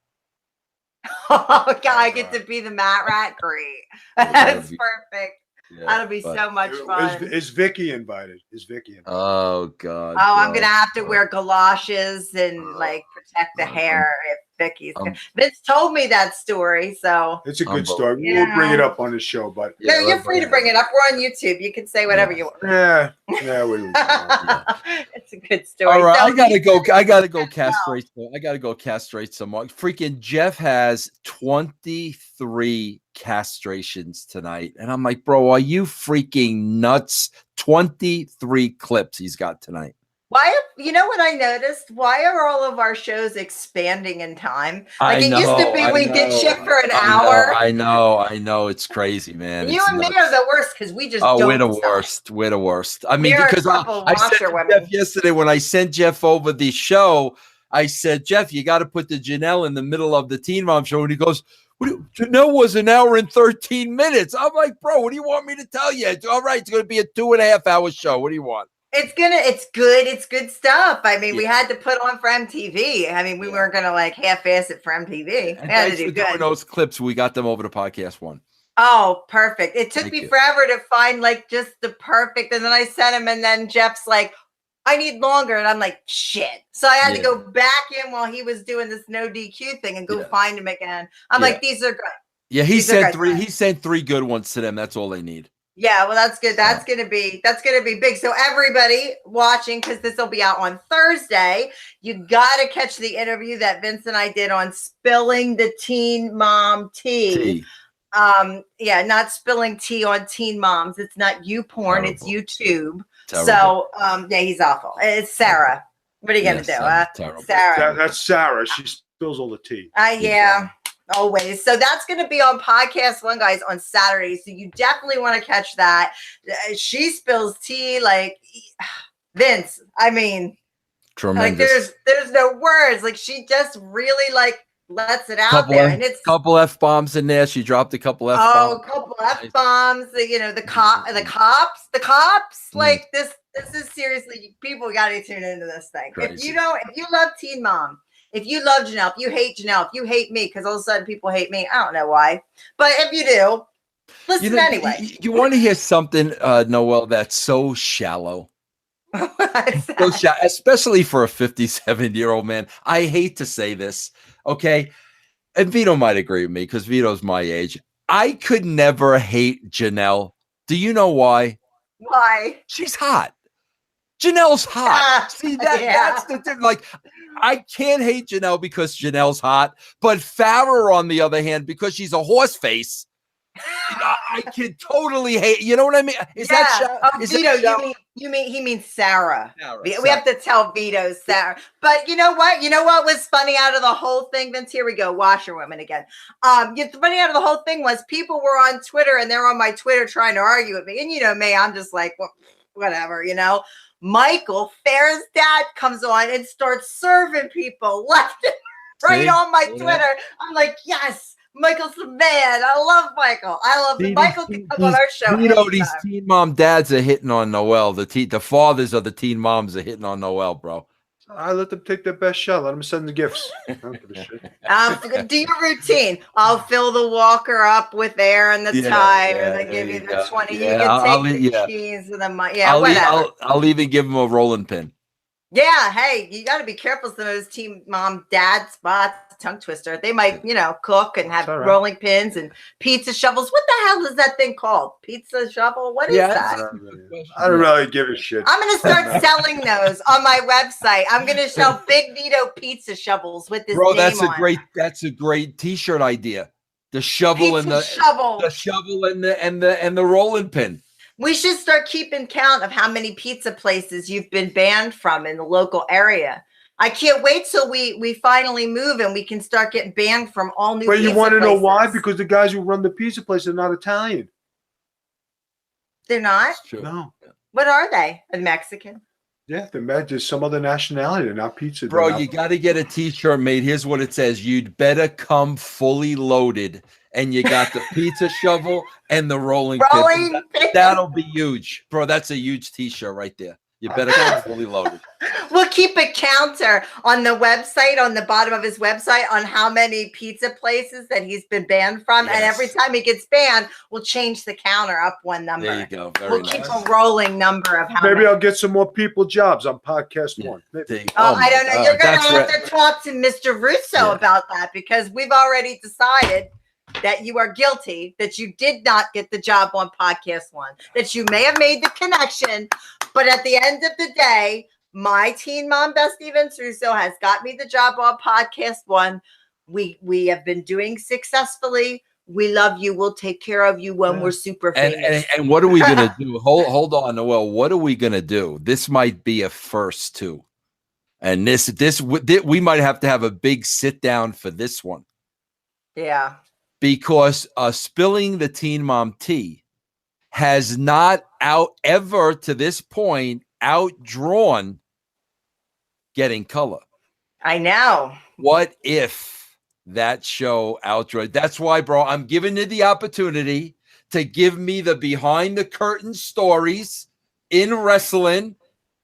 [SPEAKER 2] Oh God, I get to be the Mat Rat. Great. That's perfect. Yeah, that'll be so much fun.
[SPEAKER 1] Is Vicky invited?
[SPEAKER 3] Oh God.
[SPEAKER 2] Oh, I'm gonna have to wear galoshes and like protect the hair if Vicky's. Vince told me that story, so
[SPEAKER 1] it's a good story. Yeah. We'll bring it up on the show, but
[SPEAKER 2] no, you're free to bring it up. We're on YouTube. You can say whatever you want.
[SPEAKER 1] Yeah.
[SPEAKER 2] It's a good story.
[SPEAKER 3] All right, so I gotta go castrate. I gotta go castrate some more. Freaking Jeff has 23 castrations tonight, and I'm like, bro, are you freaking nuts? 23 clips he's got tonight.
[SPEAKER 2] Why? You know what I noticed? Why are all of our shows expanding in time? Like it used to be, we did shit for an hour.
[SPEAKER 3] I know. It's crazy, man.
[SPEAKER 2] You and me are the worst because we just. Oh,
[SPEAKER 3] we're the worst. We're the worst. I mean, because I said to Jeff yesterday when I sent Jeff over the show, I said, Jeff, you got to put the Janelle in the middle of the Teen Mom show, and he goes, Janelle was an hour and 13 minutes. I'm like, bro, what do you want me to tell you? All right, it's going to be a 2.5 hour show. What do you want?
[SPEAKER 2] It's good. It's good stuff. I mean, we had to put on for MTV. I mean, we weren't going to like half-ass it for MTV.
[SPEAKER 3] And thanks for doing those clips. We got them over to podcast one.
[SPEAKER 2] Oh, perfect. It took me forever to find like just the perfect. And then I sent him, and then Jeff's like, I need longer. And I'm like, shit. So I had to go back in while he was doing this no DQ thing and go find him again. I'm like, these are good.
[SPEAKER 3] Yeah, he sent three good ones to them. That's all they need.
[SPEAKER 2] Yeah, well, that's good. That's gonna be big. So everybody watching, because this will be out on Thursday, you gotta catch the interview that Vince and I did on spilling the teen mom tea. Yeah, not spilling tea on teen moms. It's not you porn, it's YouTube. Terrible. So yeah, he's awful. It's Sarah. What are you gonna do? Sarah.
[SPEAKER 1] That's Sarah. She spills all the tea.
[SPEAKER 2] Yeah. Always. So that's going to be on Podcast One, guys, on Saturday. So you definitely want to catch that. She spills tea like Vince. I mean,
[SPEAKER 3] tremendous.
[SPEAKER 2] Like there's no words. Like she just really like lets it out there, and it's
[SPEAKER 3] couple F-bombs in there. She dropped a couple F-bombs.
[SPEAKER 2] Oh, a couple F-bombs. You know, the cops. Like this is seriously, people got to tune into this thing. Crazy. If you love Teen Mom. If you love Janelle, if you hate Janelle, if you hate me, because all of a sudden people hate me, I don't know why. But if you do, listen anyway.
[SPEAKER 3] You want to hear something, Noel, that's so shallow. So shallow, especially for a 57-year-old man. I hate to say this, okay? And Vito might agree with me because Vito's my age. I could never hate Janelle. Do you know why?
[SPEAKER 2] Why?
[SPEAKER 3] She's hot. Janelle's hot. See, that's the thing. Like, I can't hate Janelle because Janelle's hot, but Farrah, on the other hand, because she's a horse face, I can totally hate. You know what I mean?
[SPEAKER 2] Vito, you mean he means Sarah. We have to tell Vito Sarah. But you know what? You know what was funny out of the whole thing, Vince? Here we go, washerwoman again. Funny out of the whole thing was people were on Twitter and they're on my Twitter trying to argue with me, and you know me, I'm just like, well, whatever, you know. Michael, Farrah's dad, comes on and starts serving people left and right on my Twitter. I'm like, yes, Michael's the man. I love Michael. Michael can come on our show.
[SPEAKER 3] You know, these teen mom dads are hitting on Noel. The fathers of the teen moms are hitting on Noel, bro.
[SPEAKER 1] I let them take their best shot. Let them send the gifts. I don't give a shit.
[SPEAKER 2] Do your routine. I'll fill the walker up with air and the tide, and then give you the 20. You can take the cheese and the money. Yeah, whatever.
[SPEAKER 3] I'll even give them a rolling pin.
[SPEAKER 2] Yeah, hey, you got to be careful some of those teen mom dad spots, tongue twister. They might, cook and have rolling pins and pizza shovels. What the hell is that thing called? Pizza shovel? What is that?
[SPEAKER 1] I don't really give a shit.
[SPEAKER 2] I'm going to start selling those on my website. I'm going to sell Big Vito pizza shovels with this name on.
[SPEAKER 3] That's a great t-shirt idea. The shovel and the shovel and the rolling pin.
[SPEAKER 2] We should start keeping count of how many pizza places you've been banned from in the local area. I can't wait till we finally move and we can start getting banned from all new pizza places.
[SPEAKER 1] But you want to know why? Because the guys who run the pizza place are not Italian.
[SPEAKER 2] They're not?
[SPEAKER 1] No.
[SPEAKER 2] What are they? A Mexican?
[SPEAKER 1] Yeah, they're some other nationality. They're not pizza.
[SPEAKER 3] Bro, you got to get a t-shirt made. Here's what it says. You'd better come fully loaded. And you got the pizza shovel and the rolling pin. That'll be huge. Bro, that's a huge t-shirt right there. You better come fully loaded.
[SPEAKER 2] We'll keep a counter on the website, on the bottom of his website, on how many pizza places that he's been banned from. Yes. And every time he gets banned, we'll change the counter up one number.
[SPEAKER 3] There you go.
[SPEAKER 2] We'll keep a rolling number of how many.
[SPEAKER 1] I'll get some more people jobs on Podcast One.
[SPEAKER 2] I don't know. You're going to have to talk to Mr. Russo about that, because we've already decided that you are guilty, that you did not get the job on Podcast One, that you may have made the connection, but at the end of the day, my teen mom bestie Vince Russo has got me the job on Podcast One. We have been doing successfully. We love you. We'll take care of you when we're super famous.
[SPEAKER 3] And what are we going to do? Hold on, Noel. What are we going to do? This might be a first too. And this we might have to have a big sit down for this one.
[SPEAKER 2] Yeah.
[SPEAKER 3] Because spilling the teen mom tea has not ever to this point outdrawn Getting Color.
[SPEAKER 2] I know.
[SPEAKER 3] What if that show outdrawn? That's why, bro, I'm giving you the opportunity to give me the behind the curtain stories in wrestling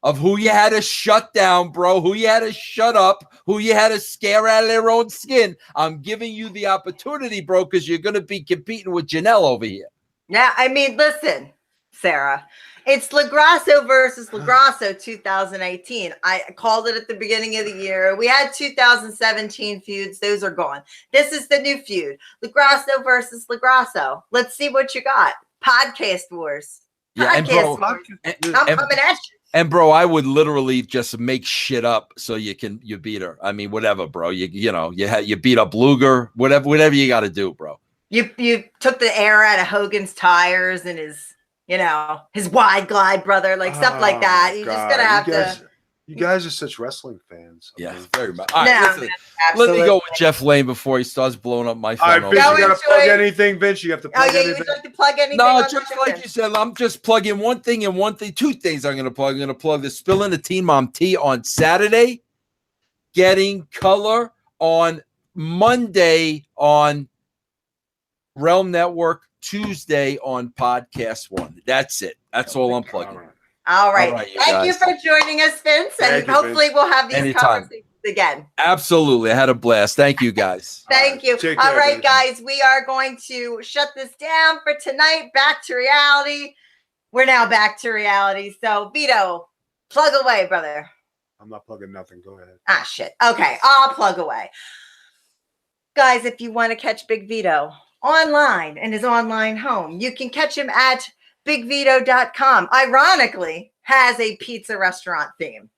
[SPEAKER 3] of who you had to shut down, bro, who you had to shut up, who you had to scare out of their own skin. I'm giving you the opportunity, bro, because you're going to be competing with Janelle over here.
[SPEAKER 2] Yeah, I mean, listen, Sarah, it's LaGrasso versus LaGrasso 2018. I called it at the beginning of the year. We had 2017 feuds. Those are gone. This is the new feud. LaGrasso versus LaGrasso. Let's see what you got. Podcast Wars.
[SPEAKER 3] Yeah, and bro,
[SPEAKER 2] I'm coming at you.
[SPEAKER 3] And bro, I would literally just make shit up so you beat her. I mean, whatever, bro. You beat up Luger, whatever you got to do, bro.
[SPEAKER 2] You took the air out of Hogan's tires and his wide glide brother, like stuff like that. You're just gonna have to.
[SPEAKER 1] You guys are such wrestling fans.
[SPEAKER 3] Yeah, very much. All right, let me go with Jeff Lane before he starts blowing up my phone.
[SPEAKER 1] All right, Vince, you got to plug anything, Vince? You have to plug anything?
[SPEAKER 2] You would like to plug anything?
[SPEAKER 3] No, just like you said, I'm just plugging one thing and one thing. Two things I'm going to plug. I'm going to plug the Spilling the Teen Mom Tea on Saturday, Getting Color on Monday on Realm Network, Tuesday on Podcast One. That's it. That's all I'm plugging.
[SPEAKER 2] All right. Thank you for joining us, Vince. And hopefully we'll have these conversations again.
[SPEAKER 3] Absolutely. I had a blast. Thank you, guys.
[SPEAKER 2] Thank you. All right, guys. We are going to shut this down for tonight. Back to reality. We're now back to reality. So, Vito, plug away, brother.
[SPEAKER 1] I'm not plugging nothing. Go ahead.
[SPEAKER 2] Ah, shit. Okay. I'll plug away. Guys, if you want to catch Big Vito online in his online home, you can catch him at BigVito.com. Ironically, has a pizza restaurant theme,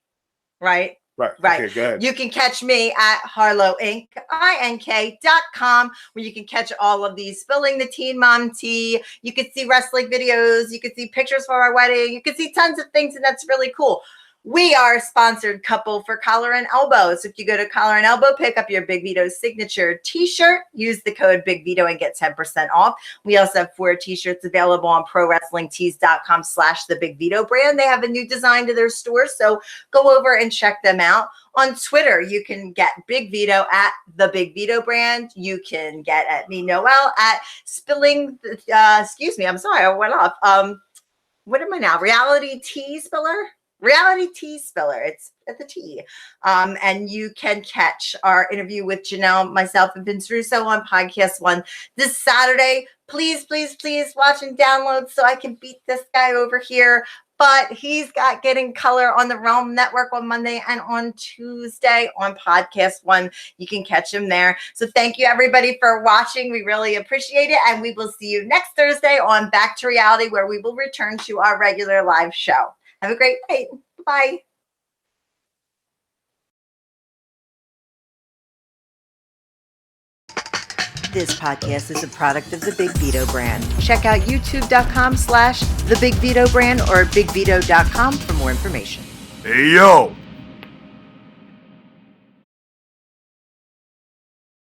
[SPEAKER 2] right?
[SPEAKER 1] Right. Okay, go ahead.
[SPEAKER 2] You can catch me at Harlow Inc. INK.com, where you can catch all of these Spilling the Teen Mom Tea. You can see wrestling videos. You can see pictures for our wedding. You can see tons of things, and that's really cool. We are a sponsored couple for Collar and Elbow. So if you go to Collar and Elbow, pick up your Big Vito signature t-shirt, use the code Big Vito and get 10% off. We also have 4 t-shirts available on ProWrestlingTees.com/the Big Vito brand. They have a new design to their store, so go over and check them out. On Twitter, you can get Big Vito at the Big Vito brand. You can get at me, Noel, at Spilling. Excuse me, I'm sorry, I went off. What am I now? Reality Tea Spiller. Reality Tea Spiller. It's at the T. And you can catch our interview with Janelle, myself, and Vince Russo on Podcast One this Saturday. Please, please, please watch and download so I can beat this guy over here. But he's got Getting Color on the Realm Network on Monday and on Tuesday on Podcast One. You can catch him there. So thank you, everybody, for watching. We really appreciate it. And we will see you next Thursday on Back to Reality, where we will return to our regular live show. Have a great night. Bye. This podcast is a product of the Big Vito brand. Check out youtube.com/the Big Vito brand or bigvito.com for more information.
[SPEAKER 1] Hey, yo.